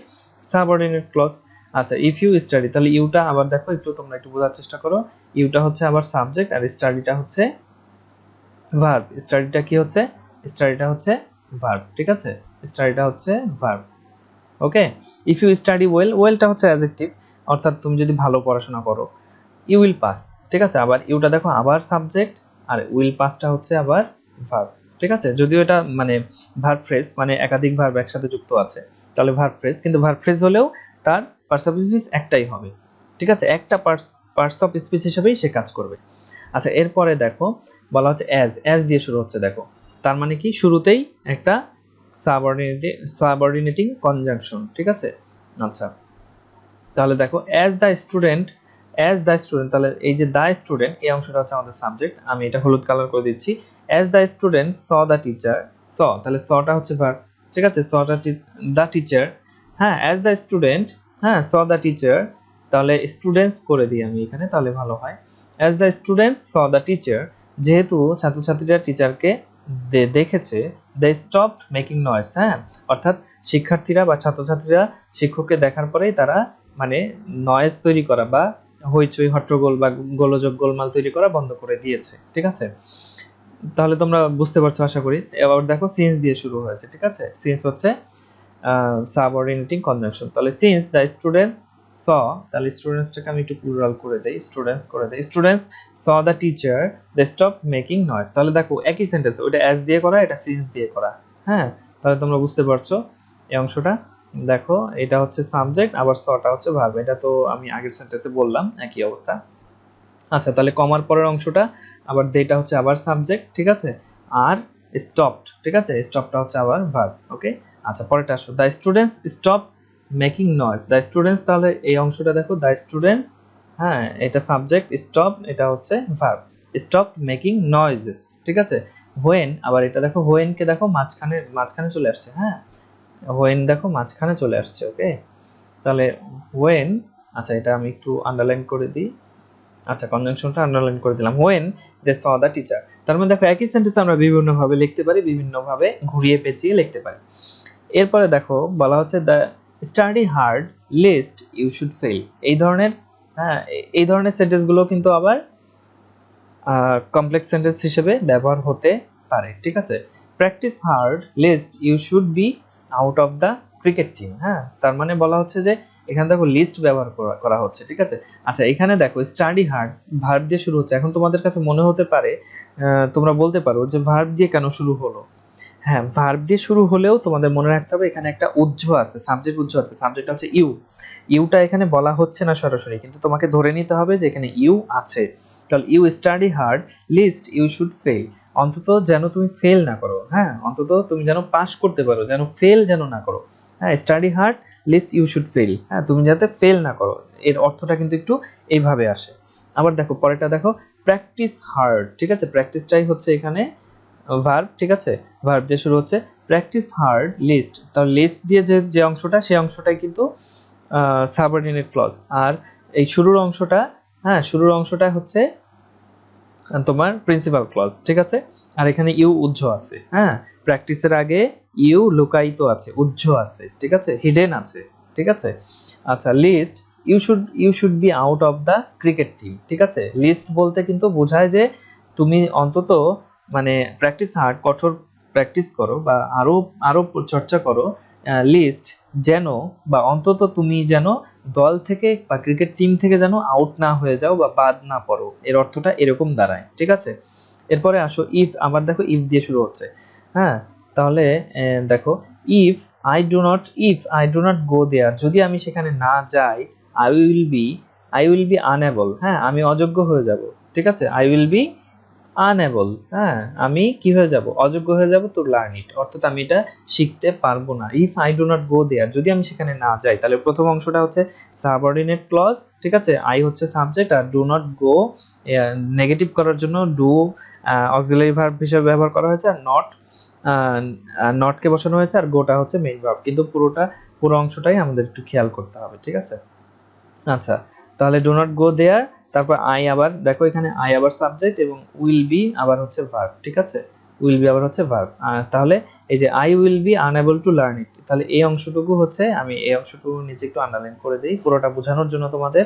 সাবঅর্ডিনেট ক্লজ। আচ্ছা, ইফ ইউ স্টাডি, তাহলে ইউটা আবার দেখো তোমরা একটু বোঝার চেষ্টা করো, ইউটা হচ্ছে আবার সাবজেক্ট আর স্টাডিটা হচ্ছে ভার্ব। স্টাডিটা কি হচ্ছে, স্টাডিটা হচ্ছে ভার্ব, ঠিক আছে, স্টাডিটা হচ্ছে verb. Okay, if you study well, ওয়েলটা হচ্ছে অ্যাডজেক্টিভ, অর্থাৎ তুমি যদি ভালো পড়াশোনা করো, ইউ উইল পাস, ঠিক আছে। আবার ইউটা দেখো আবার সাবজেক্ট, আর উইল পাসটা হচ্ছে আবার ভার্ব, ঠিক আছে। যদিও এটা মানে ভার্ব ফ্রেজ, মানে একাধিক ভার্ব একসাথে যুক্ত আছে, তাহলে ভার্ব ফ্রেজ, কিন্তু ভার্ব ফ্রেজ হলেও তার পার্টস অফ স্পিচ একটাই হবে, ঠিক আছে, একটা পার্টস অফ স্পিচ হিসেবেই সে কাজ করবে। আচ্ছা, এরপরে দেখো বলা হচ্ছে অ্যাজ দিয়ে শুরু হচ্ছে, দেখো তার মানে কি শুরুতেই একটা সাবঅর্ডিনেটিং কনজাংশন, ঠিক আছে। আচ্ছা, তাহলে দেখো অ্যাজ দ্য স্টুডেন্ট, তাহলে এই যে দ্য স্টুডেন্ট এই অংশটা হচ্ছে আমাদের সাবজেক্ট, আমি এটা হলুদ কালার করে দিচ্ছি। As the student saw the teacher, saw, তাহলে সটা হচ্ছে ভার্ব, ঠিক আছে, সটা দ্য টিচার, হ্যাঁ, অ্যাজ দ্য স্টুডেন্ট, হ্যাঁ, স দ্য টিচার, তাহলে স্টুডেন্টস করে দিই আমি এখানে, তাহলে ভালো হয়। As the students saw the teacher, যেহেতু ছাত্রছাত্রীরা টিচারকে দেখেছে, দে স্টপড মেকিং নয়েজ। হ্যাঁ, অর্থাৎ শিক্ষার্থীরা বা ছাত্রছাত্রীরা শিক্ষককে দেখার পরেই তারা মানে নয়েজ তৈরি করা বা হইচই হট্টগোল বা গোলযোগ গোলমাল তৈরি করা বন্ধ করে দিয়েছে। ঠিক আছে, তাহলে তোমরা বুঝতে পারছো আশা করি। এবার দেখো সিন্স দিয়ে শুরু হয়েছে। ঠিক আছে, সিন্স হচ্ছে সাবঅর্ডিনেটিং কনজাংশন। তাহলে সিন্স দ্য স্টুডেন্টস স, তাহলে স্টুডেন্টসটাকে আমি একটু প্লুরাল করে দেই, স্টুডেন্টস করে দেই। Students saw the teacher they stop making noise. তাহলে দেখো একই সেন্টেন্স, ওটা অ্যাজ দিয়ে করা, এটা সিন্স দিয়ে করা। হ্যাঁ, তাহলে তোমরা বুঝতে পারছো এই অংশটা। দেখো এটা হচ্ছে সাবজেক্ট, আবার সটা হচ্ছে ভার্ব। এটা তো আমি আগের সেন্টেন্সে বললাম, একই অবস্থা। আচ্ছা, তাহলে কমার পরের অংশটা আবার এটা হচ্ছে আবার সাবজেক্ট। ঠিক আছে, আর স্টপড, ঠিক আছে, স্টপটা হচ্ছে আবার ভার্ব। ওকে, আচ্ছা পরেরটা আসো, the students stop making noise. The students, তাহলে এই অংশটা দেখো, দ্য স্টুডেন্টস, হ্যাঁ এটা সাবজেক্ট, স্টপ এটা হচ্ছে ভার্ব, স্টপ মেকিং নয়েজেস। ঠিক আছে, হোয়েন, আবার এটা দেখো হোয়েন কে দেখো মাঝখানে মাঝখানে চলে আসছে। হ্যাঁ, হোয়েন দেখো মাঝখানে চলে আসছে। ওকে, তাহলে হোয়েন, আচ্ছা এটা আমি একটু আন্ডারলাইন করে দিই। আচ্ছা, কনজাংশনটা আন্ডারলাইন করে দিলাম। When they saw the teacher. তার মানে দেখো একই সেন্টেন্স আমরা বিভিন্নভাবে লিখতে পারি, বিভিন্নভাবে ঘুরিয়ে পেঁচিয়ে লিখতে পারি। এরপরে দেখো বলা হচ্ছে the study hard lest you should fail. এই ধরনের, হ্যাঁ এই ধরনের সেন্টেন্সগুলো কিন্তু আবার কমপ্লেক্স সেন্টেন্স হিসেবে ব্যবহার হতে পারে। ঠিক আছে, practise hard lest you should be out of the cricket team. হ্যাঁ, তার মানে বলা হচ্ছে যে এখানে দেখো লিস্ট ব্যবহার করা হচ্ছে। ঠিক আছে, আচ্ছা এখানে দেখো স্টাডি হার্ড ভার্ব দিয়ে শুরু হচ্ছে। এখন তোমাদের কাছে মনে হতে পারে, তোমরা বলতে পারো যে ভার্ব দিয়ে কেন শুরু হলো। হ্যাঁ, ভার্ব দিয়ে শুরু হলেও তোমাদের মনে রাখতে হবে এখানে একটা উজ্জ আছে, সাবজেক্ট উজ্জ আছে। সাবজেক্ট হচ্ছে ইউ, ইউটা এখানে বলা হচ্ছে না সরাসরি, কিন্তু তোমাকে ধরে নিতে হবে যে এখানে ইউ আছে। তাহলে you study hard lest you should fail, অন্তত যেন তুমি ফেল না করো। হ্যাঁ, অন্তত তুমি যেন পাস করতে পারো, যেন ফেল যেন না করো। হ্যাঁ, study hard lest you should fail, হ্যাঁ তুমি যাতে ফেল না করো, এর অর্থটা কিন্তু একটু এইভাবে আসে। আবার দেখো পরেরটা দেখো, প্র্যাকটিস হার্ড। ঠিক আছে, প্র্যাকটিসটাই হচ্ছে এখানে ভার্ব। ঠিক আছে, ভার্ব দিয়ে শুরু হচ্ছে, প্র্যাকটিস হার্ড লিস্ট, তাহলে লিস্ট দিয়ে যে অংশটা, সেই অংশটাই কিন্তু সাবঅর্ডিনেট ক্লজ। আর এই শুরুর অংশটা, হ্যাঁ শুরুর অংশটা হচ্ছে তোমার প্রিন্সিপাল ক্লজ। ঠিক আছে, আর এখানে ইউ উজ্জ আছে। হ্যাঁ, প্র্যাকটিসের আগে ইউ লুকায়িত আছে, উজ্জ আছে। ঠিক আছে, হিডেন আছে। ঠিক আছে, আচ্ছা lest you should be out of the cricket team. ঠিক আছে, লিস্ট বলতে কিন্তু বোঝায় যে তুমি অন্তত মানে প্র্যাকটিস হার্ড, কঠোর প্র্যাকটিস করো বা আরো আরো চর্চা করো, লিস্ট যেন বা অন্তত তুমি যেন দল থেকে বা ক্রিকেট টিম থেকে যেন আউট না হয়ে যাও বা বাদ না পড়ো, এর অর্থটা এরকম দাঁড়ায়। ঠিক আছে, এরপরে আসো ইফ, আবার দেখো ইফ দিয়ে শুরু হচ্ছে। হ্যাঁ, তাহলে দেখো if I do not go there, যদি আমি সেখানে না যাই, আই উইল বি আনএবল, হ্যাঁ আমি অযোগ্য হয়ে যাব। ঠিক আছে, আই উইল বি আনএবল, হ্যাঁ আমি কি হয়ে যাব, অযোগ্য হয়ে যাব টু লার্ন ইট, অর্থাৎ আমি এটা শিখতে পারবো না। If I do not go there, যদি আমি সেখানে না যাই, তাহলে প্রথম অংশটা হচ্ছে সাবঅর্ডিনেট ক্লজ। ঠিক আছে, আই হচ্ছে সাবজেক্ট, আর ডু নট গো নেগেটিভ করার জন্য ডু অক্সিলারি ভার্ব হিসেবে ব্যবহার করা হয়েছে, আর নটকে বসানো হয়েছে, আর গোটা হচ্ছে মেইন ভার্ব। কিন্তু পুরো অংশটাই আমাদের একটু খেয়াল করতে হবে। ঠিক আছে, আচ্ছা তাহলে ডু নট গো দেয়ার, তারপর আই, আবার দেখো এখানে আই আবার সাবজেক্ট এবং উইল বি আবার হচ্ছে ভার্ব। ঠিক আছে, উইল বি আবার হচ্ছে ভার্ব। তাহলে এই যে I will be unable to learn ইট, তাহলে এই অংশটুকু হচ্ছে, আমি এই অংশটুকু নিচে একটু আন্ডারলাইন করে দিই পুরোটা বোঝানোর জন্য তোমাদের,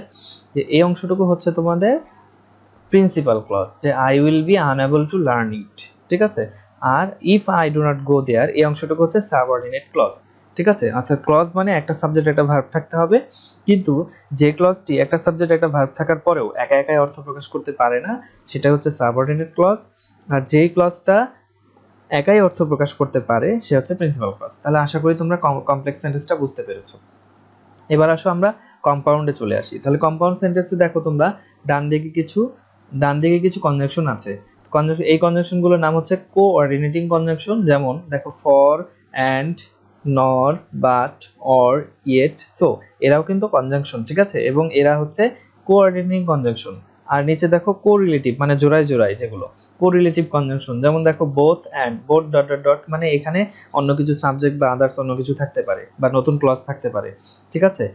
যে এই অংশটুকু হচ্ছে তোমাদের প্রিন্সিপাল ক্লজ, যে I will be unable to learn it. ঠিক আছে, আর if I do not go there, এই অংশটুকু হচ্ছে সাবঅর্ডিনেট ক্লজ। ঠিক আছে, অর্থাৎ ক্লজ মানে একটা সাবজেক্ট একটা ভার্ব থাকতে হবে, কিন্তু যে ক্লজটি একটা সাবজেক্ট একটা ভার্ব থাকার পরেও একা একাই অর্থ প্রকাশ করতে পারে না, সেটা হচ্ছে সাবঅর্ডিনেট ক্লজ। আর যেই ক্লজটা একাই অর্থ প্রকাশ করতে পারে, সে হচ্ছে প্রিন্সিপাল ক্লজ। তাহলে আশা করি তোমরা কমপ্লেক্স সেন্টেন্সটা বুঝতে পেরেছো। এবার আসো আমরা কম্পাউন্ডে চলে আসি। তাহলে কম্পাউন্ড সেন্টেন্সে দেখো তোমরা ডান দিকে কিছু কনজাংশন আছে। এই কনজাংশন গুলোর নাম হচ্ছে কোঅর্ডিনেটিং কনজাংশন। যেমন দেখো ফর, অ্যান্ড, নর, বাট, অর, ইয়েট, সো, এরাও কিন্তু কনজাংশন। ঠিক আছে, এবং এরা হচ্ছে কোঅর্ডিনেটিং কনজাংশন। আর নিচে দেখো কোরিলেটিভ, মানে জোড়ায় জোড়ায় যেগুলো কোরিলেটিভ কনজাংশন, যেমন দেখো both and, both dot dot dot, মানে এখানে অন্য কিছু সাবজেক্ট বা আদার্স অন্য কিছু থাকতে পারে বা নতুন ক্লজ থাকতে পারে। ঠিক আছে,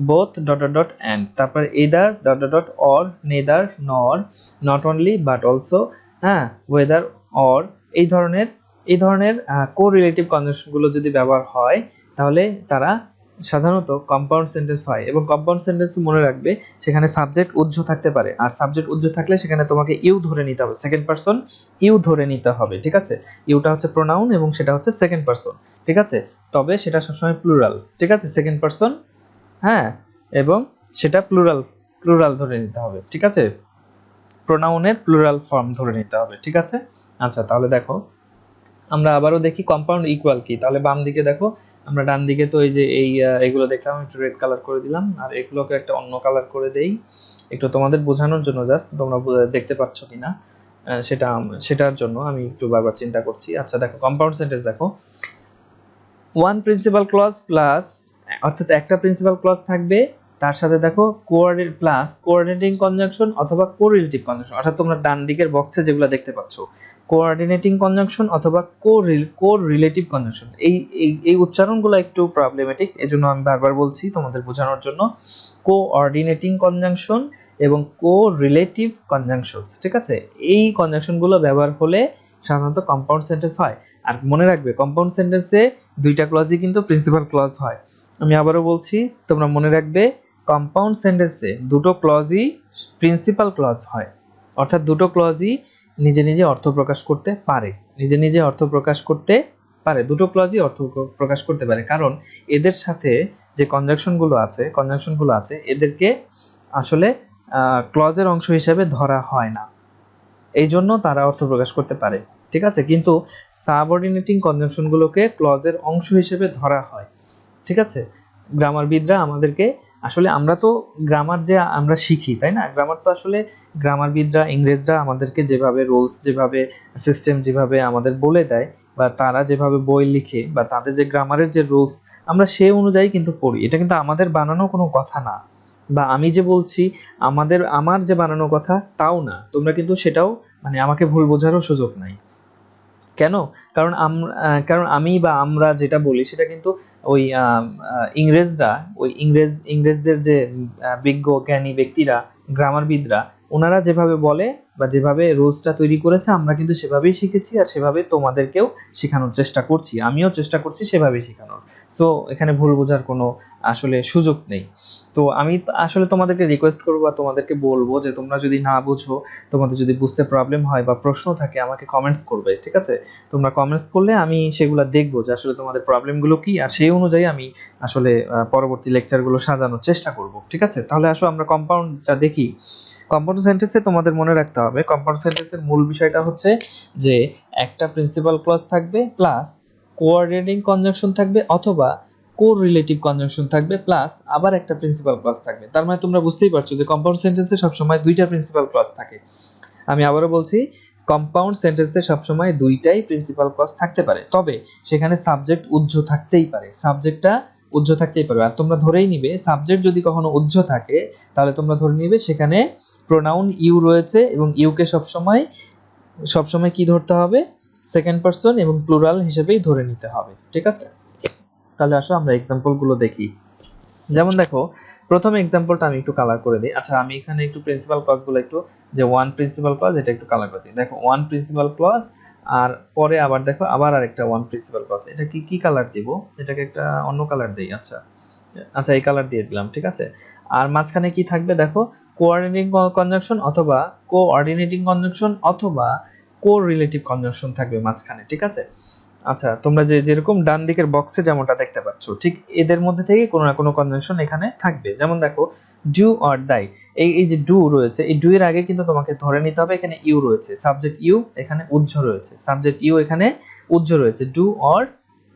both dot dot dot and, তারপর either dot dot dot or, neither nor, not only but also, হ্যাঁ, whether or, এই ধরনের কোরিলেটিভ কনজাংশন গুলো যদি ব্যবহার হয় তাহলে তারা সাধারণত কম্পাউন্ড সেন্টেন্স হয়। এবং কম্পাউন্ড সেন্টেন্স মনে রাখবে সেখানে সাবজেক্ট উজ্জ্ব থাকতে পারে, আর সাবজেক্ট উজ্জ্ব থাকলে সেখানে তোমাকে ইউ ধরে নিতে হবে, সেকেন্ড পারসন ইউ ধরে নিতে হবে, ঠিক আছে। ইউটা হচ্ছে প্রোনাউন এবং সেটা হচ্ছে সেকেন্ড পারসন, ঠিক আছে। তবে সেটা সবসময় প্লুরাল, ঠিক আছে, সেকেন্ড পারসন, হ্যাঁ, এবং সেটা প্লুরাল ধরে নিতে হবে, ঠিক আছে, প্রোনাউনের প্লুরাল ফর্ম ধরে নিতে হবে, ঠিক আছে। আচ্ছা, তাহলে দেখো আমরা আবারও দেখি কম্পাউন্ড ইকুয়াল কি। তাহলে বাম দিকে দেখো, আমরা ডান দিকে তো এই যে এগুলো দেখলাম, একটু রেড কালার করে দিলাম, আর এগুলোকে একটা অন্য কালার করে দেই একটু তোমাদের বোঝানোর জন্য, জাস্ট তোমরা দেখতে পাচ্ছ কিনা সেটার জন্য আমি একটু বারবার চিন্তা করছি। আচ্ছা দেখো, কম্পাউন্ড সেন্টেন্স দেখো, ওয়ান প্রিন্সিপাল ক্লজ প্লাস, অর্থাৎ একটা প্রিন্সিপাল ক্লজ থাকবে, তার সাথে দেখো কোঅর্ডিনেটিং কনজাংশন অথবা কোরিলেটিভ কনজাংশন, অর্থাৎ তোমরা ডান দিকের বক্সে যেগুলো দেখতে পাচ্ছ, কোঅর্ডিনেটিং কনজাংশন অথবা কোরিলেটিভ কনজাংশন। এই উচ্চারণগুলো একটু প্রবলেমেটিক, এজন্য আমি বারবার বলছি তোমাদের বোঝানোর জন্য, কোঅর্ডিনেটিং কনজাংশন এবং কোরিলেটিভ কনজাংশনস, ঠিক আছে। এই কনজাংশনগুলো ব্যবহার হলে সাধারণত কম্পাউন্ড সেন্টেন্স হয়। আর মনে রাখবে কম্পাউন্ড সেন্টেন্সে দুইটা ক্লজই কিন্তু প্রিন্সিপাল ক্লজ হয়। আমি আবারও বলছি, তোমরা মনে রাখবে কম্পাউন্ড সেন্টেন্সে দুটো ক্লজই প্রিন্সিপাল ক্লজ হয়, অর্থাৎ দুটো ক্লজই নিজে নিজে অর্থ প্রকাশ করতে পারে, দুটো ক্লজই অর্থ প্রকাশ করতে পারে, কারণ এদের সাথে যে কনজাংশনগুলো আছে এদেরকে আসলে ক্লজের অংশ হিসেবে ধরা হয় না, এই জন্য তারা অর্থ প্রকাশ করতে পারে, ঠিক আছে। কিন্তু সাবঅর্ডিনেটিং কনজাংশনগুলোকে ক্লজের অংশ হিসেবে ধরা হয়, ঠিক আছে। গ্রামারবিদরা আমাদেরকে, আসলে আমরা তো গ্রামার যে আমরা শিখি, তাই না, গ্রামার তো আসলে গ্রামারবিদরা, ইংরেজরা আমাদেরকে যেভাবে রুলস, যেভাবে সিস্টেম, যেভাবে আমাদের বলে দেয়, বা তারা যেভাবে বই লিখে, বা তাদের যে গ্রামারের যে রুলস, আমরা সেই অনুযায়ী কিন্তু পড়ি। এটা কিন্তু আমাদের বানানো কোনো কথা না, বা আমি যে বলছি আমার যে বানানো কথা তাও না। তোমরা কিন্তু সেটাও, মানে আমাকে ভুল বোঝারও সুযোগ নাই। কেন? কারণ আমি বা আমরা যেটা বলি সেটা কিন্তু ওই ইংরেজরা, ইংরেজদের যে বিজ্ঞ জ্ঞানী ব্যক্তিরা, গ্রামারবিদরা, ওনারা যেভাবে বলে বা যেভাবে রুলসটা তৈরি করেছে, আমরা কিন্তু সেভাবেই শিখেছি, আর সেভাবে তোমাদেরকেও শেখানোর চেষ্টা করছি, আমিও চেষ্টা করছি সেভাবেই শেখানোর। সো এখানে ভুল বোঝার কোনো আসলে সুযোগ নেই। তো আমি আসলে তোমাদেরকে রিকোয়েস্ট করবো বা তোমাদেরকে বলবো যে তোমরা যদি না বুঝো, তোমাদের যদি বুঝতে প্রবলেম হয় বা প্রশ্ন থাকে, আমাকে কমেন্টস করবে, ঠিক আছে। তোমরা কমেন্টস করলে আমি সেগুলো দেখবো যে আসলে তোমাদের প্রবলেমগুলো কি, আর সেই অনুযায়ী আমি আসলে পরবর্তী লেকচারগুলো সাজানোর চেষ্টা করব, ঠিক আছে। তাহলে আসো আমরা কম্পাউন্ডটা দেখি। কম্পাউন্ড সেন্টেন্সে তোমাদের মনে রাখতে হবে, কম্পাউন্ড সেন্টেন্সের মূল বিষয়টা হচ্ছে যে একটা প্রিন্সিপাল ক্লজ থাকবে প্লাস কোঅর্ডিনেটিং কনজাংশন থাকবে, অথবা কোরিলেটিভ কনজাংশন থাকবে প্লাস আবার একটা প্রিন্সিপাল ক্লজ থাকবে। তার মানে তোমরা বুঝতেই পারছো যে কম্পাউন্ড সেন্টেন্সে সবসময় দুইটা প্রিন্সিপাল ক্লজ থাকে। আমি আবারও বলছি, কম্পাউন্ড সেন্টেন্সে সবসময় দুইটাই প্রিন্সিপাল ক্লজ থাকতে পারে, তবে সেখানে সাবজেক্ট উজ্জ্ব থাকতেই পারে, আর তোমরা ধরেই নিবে সাবজেক্ট যদি কখনো উজ্জ্ব থাকে, তাহলে তোমরা ধরে নিবে সেখানে প্রোনাউন ইউ রয়েছে, এবং ইউকে সবসময় কি ধরতে হবে, সেকেন্ড পারসন এবং প্লুরাল হিসেবেই ধরে নিতে হবে, ঠিক আছে। তাহলে আসো আমরা এক্সাম্পল গুলো দেখি। যেমন দেখো, প্রথম এক্সাম্পলটা আমি একটু কালার করে দিই। আচ্ছা, আমি এখানে একটু প্রিন্সিপাল ক্লজগুলো একটু, যে ওয়ান প্রিন্সিপাল ক্লজ, এটা একটু কালার করে দিই। দেখো, ওয়ান প্রিন্সিপাল ক্লজ, আর পরে আবার দেখো আবার আরেকটা ওয়ান প্রিন্সিপাল ক্লজ। এটা কি কালার দিব, এটাকে একটা অন্য কালার দেই। আচ্ছা, এই কালার দিয়ে দিলাম, ঠিক আছে। আর মাঝখানে কি থাকবে দেখো, কোঅর্ডিনেটিং কনজাংশন অথবা কোরিলেটিভ কনজাংশন থাকবে মাঝখানে, ঠিক আছে। আচ্ছা, তোমরা যেরকম ডান দিকের বক্সে যেমনটা দেখতে পাচ্ছ, ঠিক এদের মধ্যে থেকে কোনো না কোনো কনজাংশন এখানে থাকবে। যেমন দেখো, ডু অর ডাই, এই যে ডু রয়েছে, এই ডু এর আগে কিন্তু তোমাকে ধরে নিতে হবে এখানে ইউ রয়েছে, সাবজেক্ট ইউ এখানে উজ্জ্ব রয়েছে, ডু অর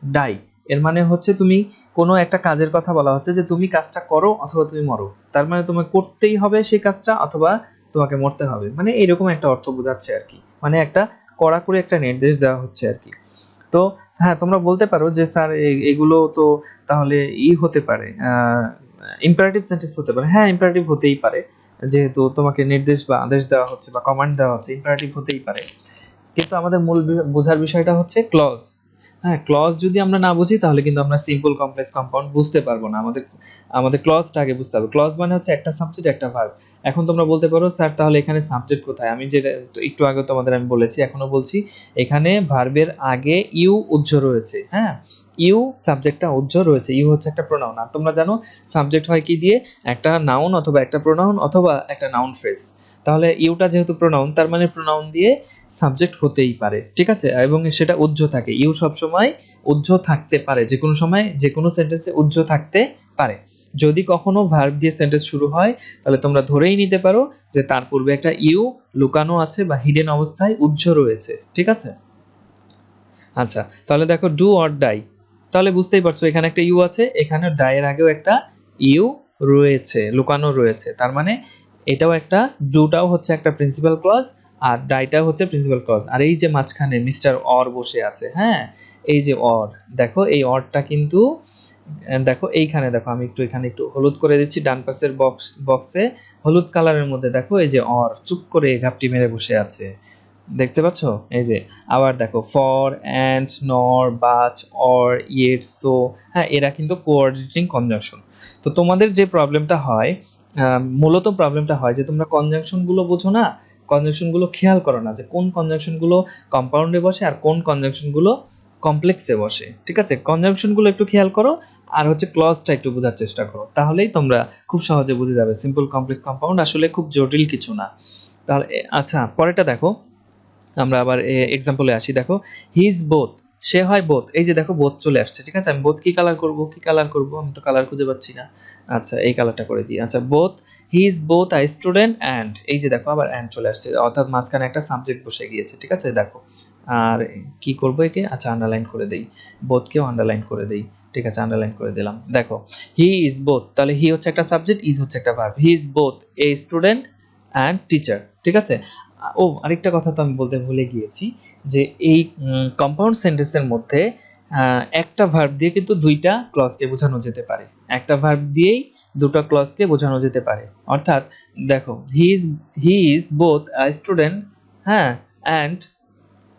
ডাই। এর মানে হচ্ছে তুমি কোনো একটা কাজের কথা বলা হচ্ছে যে তুমি কাজটা করো অথবা তুমি মরো, তার মানে তোমাকে করতেই হবে সেই কাজটা, অথবা তোমাকে মরতে হবে, মানে এরকম একটা অর্থ বোঝাচ্ছে আর কি, মানে একটা কড়াকড়ি একটা নির্দেশ দেওয়া হচ্ছে আর কি। তো হ্যাঁ, তোমরা বলতে পারো যে স্যার এগুলো তো তাহলে হতে পারে, ইম্পারেটিভ সেন্টেন্স হতে পারে। হ্যাঁ, ইম্পারেটিভ হতেই পারে, যেহেতু তোমাকে নির্দেশ বা আদেশ দেওয়া হচ্ছে বা কমান্ড দেওয়া হচ্ছে, ইম্পারেটিভ হতেই পারে। কিন্তু আমাদের মূল বোঝার বিষয়টা হচ্ছে ক্লজ, হ্যাঁ, ক্লজ যদি আমরা না বুঝি তাহলে কিন্তু আমরা সিম্পল কমপ্লেক্স কম্পাউন্ড বুঝতে পারবো না। আমাদের ক্লজটা আগে বুঝতে হবে। ক্লজ মানে হচ্ছে একটা সাবজেক্ট একটা ভার্ব। এখন তোমরা বলতে পারো স্যার তাহলে এখানে সাবজেক্ট কোথায়? আমি যেটা একটু আগে তোমাদের আমি বলেছি, এখনো বলছি, এখানে ভার্বের আগে ইউ উজ্জ্ব রয়েছে। হ্যাঁ, ইউ সাবজেক্টটা উজ্জ্ব রয়েছে। ইউ হচ্ছে একটা প্রোনাউন। আর তোমরা জানো সাবজেক্ট হয় কি দিয়ে? একটা নাউন অথবা একটা প্রোনাউন অথবা একটা নাউন ফ্রেজ। তাহলে ইউটা যেহেতু প্রোনাউন, তার মানে প্রোনাউন দিয়ে সাবজেক্ট হতেই পারে, ঠিক আছে, এবং সেটা উজ্জ্ব থাকে। ইউ সব সময় উজ্জ্ব থাকতে পারে, যে কোনো সময় যে কোনো সেন্টেন্সে উজ্জ্ব থাকতে পারে। যদি কখনো ভার্ব দিয়ে সেন্টেন্স শুরু হয় তাহলে তোমরা ধরেই নিতে পারো যে তার পূর্বে একটা ইউ লুকানো আছে বা হিডেন অবস্থায় উজ্জ্ব রয়েছে, ঠিক আছে। আচ্ছা, তাহলে দেখো ডু অর ডাই, তাহলে বুঝতেই পারছো এখানে একটা ইউ আছে, এখানে ডাই এর আগেও একটা ইউ রয়েছে, লুকানো রয়েছে। তার মানে এটাও একটা, ডুটাও হচ্ছে একটা প্রিন্সিপাল ক্লজ আর ডাইটাও হচ্ছে প্রিন্সিপাল ক্লজ। আর এই যে মাঝখানে মিস্টার অর বসে আছে, হ্যাঁ, এই যে অর, দেখো এই অরটা কিন্তু দেখো এইখানে, দেখো আমি একটু এখানে একটু হলুদ করে দিচ্ছি, ডান পাশের বক্সে হলুদ কালারের মধ্যে দেখো এই যে অর চুপ করে ঘাপটি মেরে বসে আছে, দেখতে পাচ্ছ? এই যে আবার দেখো ফর, অ্যান্ড, নর, বাট, অর, ইয়েট, সো, হ্যাঁ, এরা কিন্তু কোঅর্ডিনেটিং কনজাংশন। তো তোমাদের যে প্রবলেমটা হয়, মূলত প্রবলেমটা হয় যে তোমরা কনজাংশনগুলো বোঝো না, কনজাংশনগুলো খেয়াল করো না যে কোন কনজাংশনগুলো কম্পাউন্ডে বসে আর কোন কনজাংশনগুলো কমপ্লেক্সে বসে, ঠিক আছে। কনজাংশনগুলো একটু খেয়াল করো আর হচ্ছে ক্লজটা একটু বোঝার চেষ্টা করো, তাহলেই তোমরা খুব সহজে বুঝে যাবে সিম্পল কমপ্লেক্স কম্পাউন্ড আসলে খুব জটিল কিছু না। তাহলে আচ্ছা, পরেরটা দেখো, আমরা আবার এক্সাম্পলে আসি। দেখো হি ইজ বোথ, সে হয় বোথ। এই যে দেখো বোথ চলে আসছে, ঠিক আছে। আমি বোথ কি কালার করব, কি কালার করব, আমি তো কালার খুঁজে পাচ্ছি না। আচ্ছা, এই কালারটা করে দিই। আচ্ছা, both, he is both a student and, এই যে দেখো আবার অ্যান্ড চলে আসছে, অর্থাৎ মাঝখানে একটা সাবজেক্ট বসে গিয়েছে, ঠিক আছে। দেখো আর কি করব একে, আচ্ছা আন্ডারলাইন করে দেই, বোথকেও আন্ডারলাইন করে দেই, ঠিক আছে, আন্ডারলাইন করে দিলাম। দেখো হি ইজ বোথ, তাহলে হি হচ্ছে একটা সাবজেক্ট, ইজ হচ্ছে একটা verb. He is both a student and teacher, ঠিক আছে। ও আরেকটা কথা তো আমি বলতে ভুলে গিয়েছি, যে এই কম্পাউন্ড সেন্টেন্সের মধ্যে একটা ভার্ব দিয়ে কিন্তু দুইটা ক্লজকে বোঝানো যেতে পারে, একটা ভার্ব দিয়েই দুটো ক্লজকে বোঝানো যেতে পারে। অর্থাৎ দেখো he is both a student, হ্যাঁ, and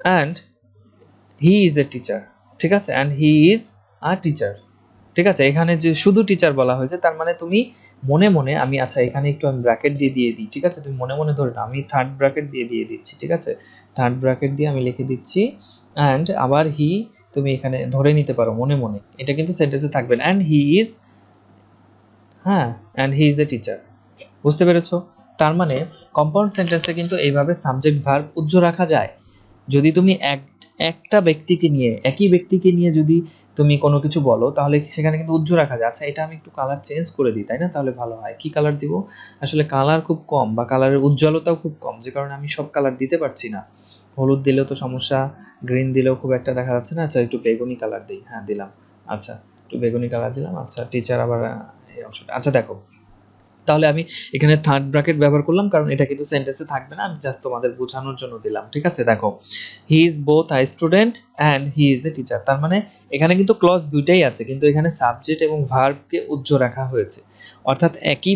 and he is a teacher, ঠিক আছে, and he is a teacher, ঠিক আছে। এখানে যে শুধু টিচার বলা হয়েছে, তার মানে তুমি মনে মনে, আমি আচ্ছা এখানে একটু আমি ব্র্যাকেট দিয়ে দিই, ঠিক আছে, তুমি মনে মনে ধরে নাও, আমি থার্ড ব্র্যাকেট দিয়ে দিচ্ছি, ঠিক আছে। থার্ড ব্র্যাকেট দিয়ে আমি লিখে দিচ্ছি অ্যান্ড আবার হি, তুমি এখানে ধরে নিতে পারো মনে মনে, এটা কিন্তু সেন্টেন্সে থাকবে না, অ্যান্ড হি ইজ, হ্যাঁ, and he is a teacher, বুঝতে পেরেছো? তার মানে কম্পাউন্ড সেন্টেন্সে কিন্তু এইভাবে সাবজেক্ট ভার্ব উজ্জ্ব রাখা যায়। যদি তুমি একটা ব্যক্তিকে নিয়ে, একই ব্যক্তিকে নিয়ে যদি তুমি কোনো কিছু বলো, তাহলে সেখানে কিন্তু উজ্জ্ব রাখা যায়। আচ্ছা, এটা আমি একটু কালার চেঞ্জ করে দিই, তাই না? তাহলে ভালো হয়। কি কালার দিব? আসলে কালার খুব কম বা কালারের উজ্জ্বলতাও খুব কম, যে কারণে আমি সব কালার দিতে পারছি না। হলুদ দিলেও তো সমস্যা, গ্রিন দিলেও খুব একটা দেখা যাচ্ছে না। আচ্ছা, একটু বেগুনি কালার দিই, হ্যাঁ দিলাম। আচ্ছা, একটু বেগুনি কালার দিলাম। আচ্ছা, টিচার আবার এই অংশটা, আচ্ছা দেখো, তাহলে আমি এখানে থার্ড ব্র্যাকেট ব্যবহার করলাম কারণ এটা কিন্তু সেন্টেন্সে থাকবে না, আমি জাস্ট তোমাদের বোঝানোর জন্য দিলাম, ঠিক আছে। দেখো he is both a student and he is a teacher, তার মানে এখানে কিন্তু ক্লজ দুইটাই আছে, কিন্তু এখানে সাবজেক্ট এবং ভার্বকে উজ্জ্ব রাখা হয়েছে। অর্থাৎ একই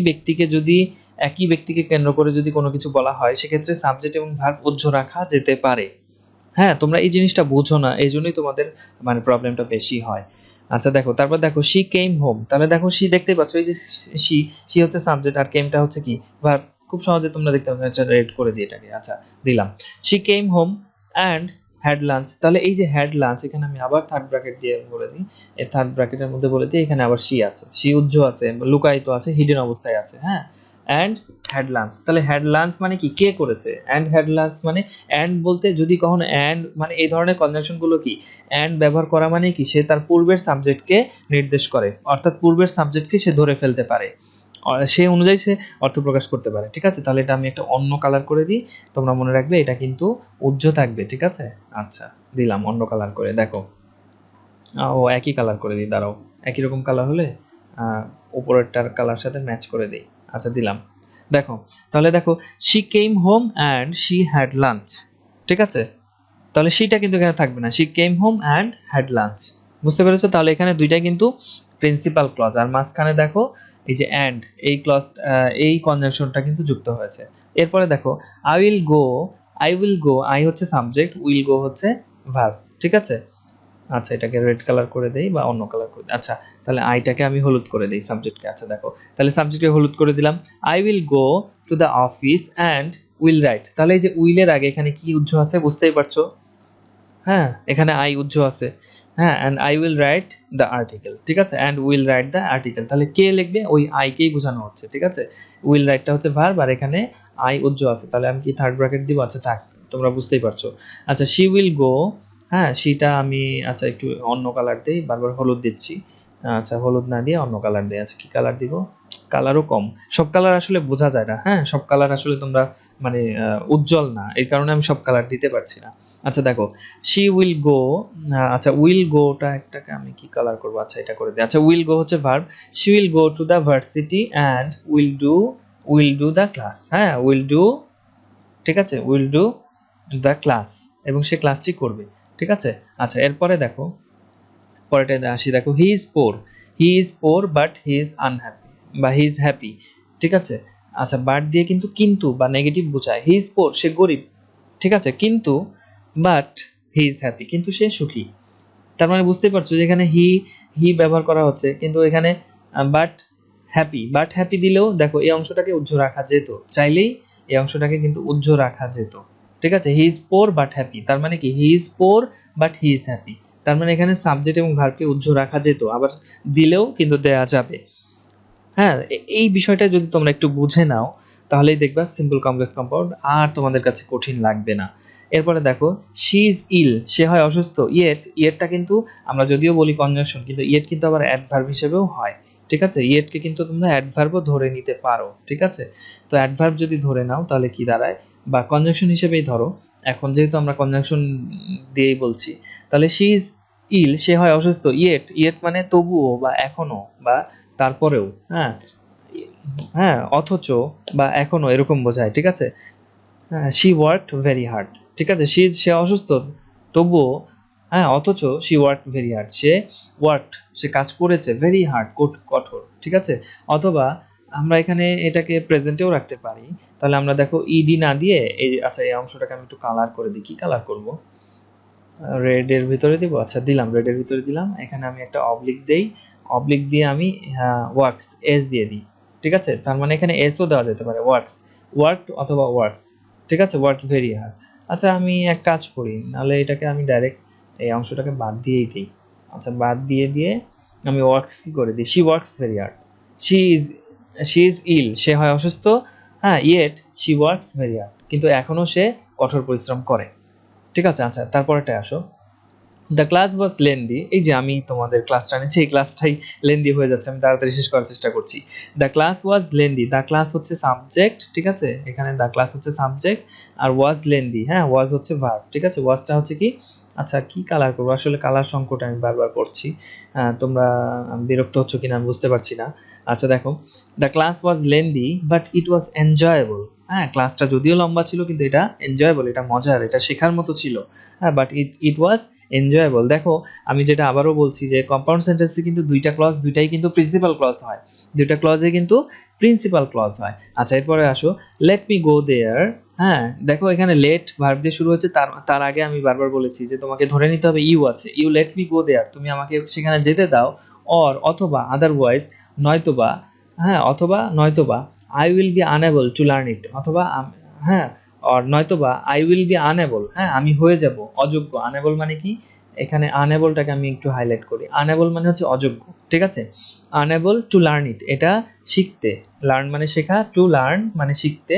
ব্যক্তিকে কেন্দ্র করে যদি কোনো কিছু বলা হয়, সেক্ষেত্রে সাবজেক্ট এবং ভার্ব উজ্জ্ব রাখা যেতে পারে। হ্যাঁ, তোমরা এই জিনিসটা বুঝো না, এই জন্যই তোমাদের মানে প্রবলেমটা বেশি হয়। আচ্ছা দেখো, তারপর দেখো শি কেম হোম, তাহলে দেখো শি দেখতেই পাচ্ছ, এই যে শি, শি হচ্ছে সাবজেক্ট আর কেমটা হচ্ছে কি ভার্ব। খুব সহজে তোমরা দেখতে পাচ্ছ, আচ্ছা রেড করে দিই এটাকে, আচ্ছা দিলাম। She came home and had lunch, তাহলে এই যে হ্যাড লাঞ্চ, এখানে আমি আবার থার্ড ব্র্যাকেট দিয়ে বলে দিই, এই থার্ড ব্র্যাকেটের মধ্যে বলে দিই এখানে আবার শি আছে, শি উজ্জ্ব আছে, লুকায়িত আছে, হিডেন অবস্থায় আছে, হ্যাঁ। অ্যান্ড হ্যাড লাঞ্চ, তাহলে হ্যাড লাঞ্চ মানে কি, কে করেছে। অ্যান্ড হ্যাড লাঞ্চ মানে, অ্যান্ড বলতে যদি কখনো অ্যান্ড মানে এই ধরনের কনজাংশন গুলো কি, অ্যান্ড ব্যবহার করা মানে কি, সে তার পূর্বের সাবজেক্টকে নির্দেশ করে, অর্থাৎ পূর্বের সাবজেক্টকে সে ধরে ফেলতে পারে, সে অনুযায়ী সে অর্থ প্রকাশ করতে পারে, ঠিক আছে। তাহলে এটা আমি একটা অন্য কালার করে দিই, তোমরা মনে রাখবে এটা কিন্তু উজ্জ্ব থাকবে, ঠিক আছে। আচ্ছা, দিলাম অন্য কালার করে। দেখো ও একই কালার করে দিই, দাঁড়াও, একই রকম কালার হলে উপরেরটার কালার সাথে ম্যাচ করে দিই। আচ্ছা দিলাম। দেখো, তাহলে দেখো she came home and she had lunch, ঠিক আছে। তাহলে শিটা কিন্তু এখানে থাকবে না, she came home and had lunch, বুঝতে পেরেছো? তাহলে এখানে দুইটাই কিন্তু প্রিন্সিপাল ক্লজ, আর মাঝখানে দেখো এই যে অ্যান্ড, এই ক্লজ, এই কনজাংশনটা কিন্তু যুক্ত হয়েছে। এরপরে দেখো I will go, I will go, I হচ্ছে সাবজেক্ট, উইল গো হচ্ছে ভার্ব, ঠিক আছে। আচ্ছা এটাকে রেড কালার করে দেই বা অন্য কালার করে দিই। আচ্ছা তাহলে আইটাকে আমি হলুদ করে দেই সাবজেক্টকে। আচ্ছা দেখো তাহলে সাবজেক্টকে হলুদ করে দিলাম। I will go to the office and will write. তাহলে এই যে উইলের আগে এখানে কি উজ্জ আছে বুঝতেই পারছো? হ্যাঁ এখানে আই উজ্জ আছে। হ্যাঁ and I will write the article, ঠিক আছে, and will write the article. তাহলে কে লিখবে? ওই আইকেই বোঝানো হচ্ছে, ঠিক আছে। উইল রাইটটা হচ্ছে ভার্ব আর এখানে আই উজ্জ আছে, তাহলে আমি কি থার্ড ব্র্যাকেট দিব? আচ্ছা থাক, তোমরা বুঝতেই পারছো। আচ্ছা শি উইল গো, হ্যাঁ সেটা আমি আচ্ছা একটু অন্য কালার দিই, বারবার হলুদ দিচ্ছি। আচ্ছা হলুদ না দিয়ে অন্য কালার দিই। আচ্ছা কি কালার দিব? কালারও কম, সব কালার আসলে বোঝা যায় না। হ্যাঁ সব কালার আসলে তোমরা মানে উজ্জ্বল না, এই কারণে আমি সব কালার দিতে পারছি না। আচ্ছা দেখো শি উইল গো, আচ্ছা উইল গোটা একটাকে আমি কি কালার করব? আচ্ছা এটা করে দিই। আচ্ছা উইল গো হচ্ছে verb, she will go to the varsity and will do the class. হ্যাঁ উইল ডু, ঠিক আছে, উইল ডু দ্য ক্লাস, এবং সে ক্লাসটি করবে, ঠিক আছে। আচ্ছা এরপরে দেখো পরেরটাতে আসি। দেখো he is poor but he is unhappy বা হি ইজ হ্যাপি, ঠিক আছে। আচ্ছা বাট দিয়ে কিন্তু বা নেগেটিভ বোঝায়। হি ইজ পোর সে গরিব, ঠিক আছে, কিন্তু বাট হি ইজ হ্যাপি কিন্তু সে সুখী। তার মানে বুঝতেই পারছো যে এখানে হি ব্যবহার করা হচ্ছে, কিন্তু এখানে বাট হ্যাপি দিলেও দেখো এই অংশটাকে উজ্জ্ব রাখা যেত, চাইলেই এই অংশটাকে কিন্তু উজ্জ্ব রাখা যেত, ঠিক আছে। He is poor but happy, তার মানে কি he is poor but he is happy, তার মানে এখানে সাবজেক্ট এবং ভার্বকে উজ্জ্ব রাখা যেত, আবার দিলেও কিন্তু দেয়া যাবে। হ্যাঁ এই বিষয়টা যদি তোমরা একটু বুঝে নাও তাহলেই দেখবা সিম্পল কমপ্লেক্স কম্পাউন্ড আর তোমাদের কাছে কঠিন লাগবে না। এরপরে দেখো শি ইজ ইল, সে হয় অসুস্থ। ইয়েটটা কিন্তু আমরা যদিও বলি কনজাংশন, কিন্তু ইয়েট কিন্তু আবার অ্যাডভার্ব হিসেবেও হয়, ঠিক আছে। ইয়েটকে কিন্তু তোমরা অ্যাডভার্বও ধরে নিতে পারো, ঠিক আছে। তো অ্যাডভার্ব যদি ধরে নাও তাহলে কি দাঁড়ায়, বা কনজাংশন হিসেবেই ধরো, এখন যেহেতু আমরা কনজাংশন দিয়েই বলছি, তাহলে শি ইজ ইল সে হয় অসুস্থ। ইয়েট মানে তবুও বা এখনো বা তারপরেও, হ্যাঁ হ্যাঁ অথচ বা এখনো এরকম বোঝায়, ঠিক আছে। হ্যাঁ শি ওয়ার্কড ভেরি হার্ড, ঠিক আছে, সে অসুস্থ তবুও, হ্যাঁ অথচ শি ওয়ার্কড ভেরি হার্ড, সে কাজ করেছে, ভেরি হার্ড কঠোর, ঠিক আছে। অথবা আমরা এখানে এটাকে প্রেজেন্টেও রাখতে পারি। তাহলে আমরা দেখো ইডি না দিয়ে এই, আচ্ছা এই অংশটাকে আমি একটু কালার করে দিই। কি কালার করব? রেড এর ভিতরে দিব। আচ্ছা দিলাম, রেড এর ভিতরে দিলাম। এখানে আমি একটা অবলিক দেই, অবলিক দিয়ে আমি ওয়ার্কস এস দিয়ে দিই, ঠিক আছে। তার মানে এখানে এসও দেওয়া যেতে পারে, ওয়ার্কড অথবা ওয়ার্কস, ঠিক আছে, ওয়ার্কড ভেরি হার্ড। আচ্ছা আমি এক কাজ করি, নাহলে এটাকে আমি ডাইরেক্ট এই অংশটাকে বাদ দিয়েই দিই। আচ্ছা বাদ দিয়ে আমি ওয়ার্কস কি করে দিই, she works very hard. She is she is ill সে হয় অসুস্থ, হ্যাঁ yet she works very hard কিন্তু এখনো সে কঠোর পরিশ্রম করে, ঠিক আছে। আচ্ছা তারপরেটা আসো, দ্য ক্লাস ওয়াজ লেন্দি। এই যে আমি তোমাদের ক্লাসটা নিচ্ছি, এই ক্লাসটাই লেন্দি হয়ে যাচ্ছে, আমি তাড়াতাড়ি শেষ করার চেষ্টা করছি। The class was lengthy, the class হচ্ছে সাবজেক্ট, ঠিক আছে, এখানে দ্য ক্লাস হচ্ছে সাবজেক্ট আর ওয়াজ লেন্দি, হ্যাঁ ওয়াজ হচ্ছে ভার্ব, ঠিক আছে। ওয়াজটা হচ্ছে কি, আচ্ছা কি কালার করবো, আসলে কালার সংকট আমি বারবার করছি, তোমরা বিরক্ত হচ্ছ কিনা আমি বুঝতে পারছি না। আচ্ছা দেখো the class was lengthy but it was enjoyable. হ্যাঁ ক্লাসটা যদিও লম্বা ছিল কিন্তু এটা এনজয়েবল, এটা মজার, এটা শেখার মতো ছিল। হ্যাঁ বাট ইট ওয়াজ এনজয়েবল। দেখো আমি যেটা আবারও বলছি যে কম্পাউন্ড সেন্টেন্সে কিন্তু দুইটা ক্লজ, দুইটাই কিন্তু প্রিন্সিপাল ক্লজ হয়, দুইটা ক্লজে কিন্তু প্রিন্সিপাল ক্লজ হয়। আচ্ছা এরপরে আসো লেট মি গো দেয়ার। হ্যাঁ দেখো এখানে লেট ভার্ব দিয়ে শুরু হচ্ছে, তার আগে আমি বারবার বলেছি যে তোমাকে ধরে নিতে হবে ইউ আছে, ইউ লেট মি গো দেয়ার, তুমি আমাকে সেখানে যেতে দাও। অথবা আদারওয়াইজ নয়তোবা, হ্যাঁ অথবা নয়তোবা I will be unable to learn it, অথবা হ্যাঁ নয়তোবা আই উইল বি আনএবল, হ্যাঁ আমি হয়ে যাব অযোগ্য। আনএবল মানে কি, এখানে আনএবলটাকে আমি একটু হাইলাইট করি, আনএবল মানে হচ্ছে অযোগ্য, ঠিক আছে। আনএবল টু লার্ন ইট এটা শিখতে, লার্ন মানে শেখা, টু লার্ন মানে শিখতে,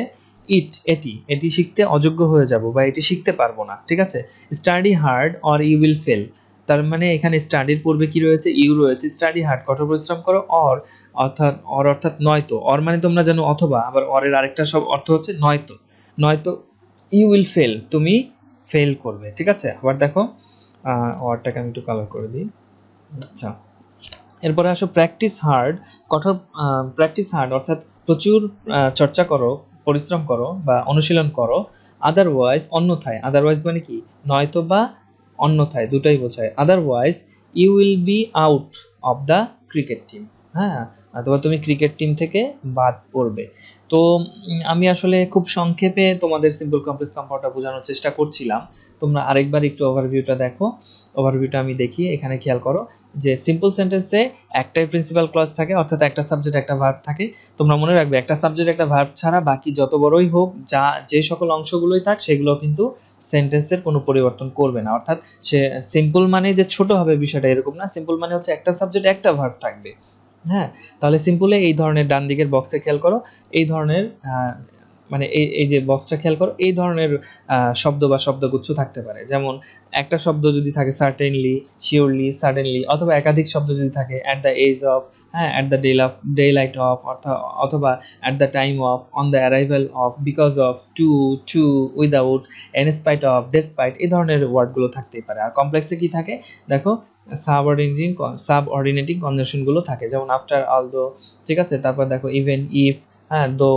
এটি শিখতে অযোগ্য হয়ে যাব বা এটি শিখতে পারবো না, ঠিক আছে। Study hard or you will fail, তার মানে এখানে স্টাডির পূর্বে কি রয়েছে, ইউ রয়েছে, স্টাডি হার্ড কঠোর পরিশ্রম করো, অর্থাৎ নয়তো, অর মানে তোমরা জানো অথবা, আবার অরের আরেকটা সব অর্থ হচ্ছে নয়তো ইউ উইল ফেল তুমি ফেল করবে, ঠিক আছে। আবার দেখো ওয়ার্ডটাকে আমি একটু কালার করে দিই। আচ্ছা এরপরে আসো প্র্যাকটিস হার্ড অর্থাৎ প্রচুর চর্চা করো, পরিশ্রম করো বা অনুশীলন করো। আদারওয়াইজ অন্যথায়, আদারওয়াইজ মানে কি, নয়তো বা অন্যথায় দুটাই বোঝায়। Otherwise you will be out of the cricket team, হ্যাঁ অথবা তুমি ক্রিকেট টিম থেকে বাদ পড়বে। তো আমি আসলে খুব সংক্ষেপে তোমাদের সিম্পল কমপ্লেক্স কম্পাউন্ডটা বোঝানোর চেষ্টা করছিলাম। তোমরা আরেকবার একটু ওভারভিউটা দেখো। ওভারভিউটা আমি দেখি, এখানে খেয়াল করো যে সিম্পল সেন্টেন্সে একটাই প্রিন্সিপাল ক্লজ থাকে, অর্থাৎ একটা সাবজেক্ট একটা ভার্ব থাকে। তোমরা মনে রাখবে একটা সাবজেক্ট একটা ভার্ব ছাড়া বাকি যত বড়ই হোক, যে সকল অংশগুলোই থাক সেগুলো কিন্তু সেন্টেন্সের কোনো পরিবর্তন করবে না। অর্থাৎ সে সিম্পল মানে যে ছোট হবে বিষয়টা এরকম না, সিম্পল মানে হচ্ছে একটা সাবজেক্ট একটা ভার্ব থাকবে। হ্যাঁ, তাহলে সিম্পলে এই ধরনের ডান দিকের বক্সে খেয়াল করো, এই ধরনের মানে এই যে বক্সটা খেয়াল করো, এই ধরনের শব্দ বা শব্দগুচ্ছ থাকতে পারে। যেমন একটা শব্দ যদি থাকে সার্টেনলি, শিওরলি, সাডেনলি, অথবা একাধিক শব্দ যদি থাকে অ্যাট দ্য এজ অফ, হ্যাঁ, at the daylight of, অথবা at the time of, on the arrival of, because of, to, without, in spite of, despite, এই ধরনের ওয়ার্ডগুলো থাকতেই পারে। আর কমপ্লেক্সে কি থাকে দেখো, সাবঅর্ডিনেটিং কনজাংশনগুলো থাকে, যেমন আফটার, অলদো, ঠিক আছে। তারপর দেখো ইভেন, ইফ, হ্যাঁ, though,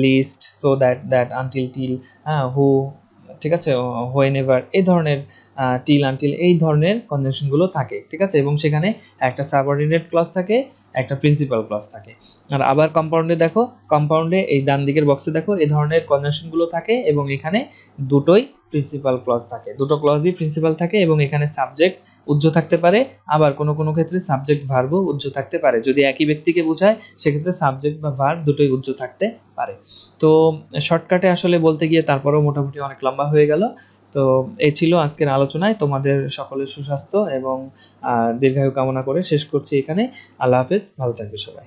lest, so that, until, till, হ্যাঁ, হু, ঠিক আছে, হোয়েন এভার, এই ধরনের টিল, আনটিল, এই ধরনের কনজাংশনগুলো থাকে, ঠিক আছে। এবং সেখানে একটা সাবঅর্ডিনেট ক্লজ থাকে, একটা প্রিন্সিপাল ক্লজ থাকে। আর আবার কম্পাউন্ডে দেখো, কম্পাউন্ডে এই ডান দিকের বক্সে দেখো এই ধরনের কনজাংশনগুলো থাকে, এবং এখানে দুটোই প্রিন্সিপাল ক্লজ থাকে, দুটো ক্লজই প্রিন্সিপাল থাকে, এবং এখানে সাবজেক্ট উজ্জ্ব থাকতে পারে, আবার কোনো কোনো ক্ষেত্রে সাবজেক্ট ভার্বও উজ্জ্ব থাকতে পারে। যদি একই ব্যক্তিকে বোঝায় সেক্ষেত্রে সাবজেক্ট বা ভার্ব দুটোই উজ্জ্ব থাকতে পারে। তো শর্টকাটে আসলে বলতে গিয়ে তারপরেও মোটামুটি অনেক লম্বা হয়ে গেল। তো এই ছিল আজকের আলোচনায়। তোমাদের সকলের সুস্বাস্থ্য এবং দীর্ঘায়ু কামনা করে শেষ করছি এখানে। আল্লাহ হাফেজ, ভালো থাকবে সবাই।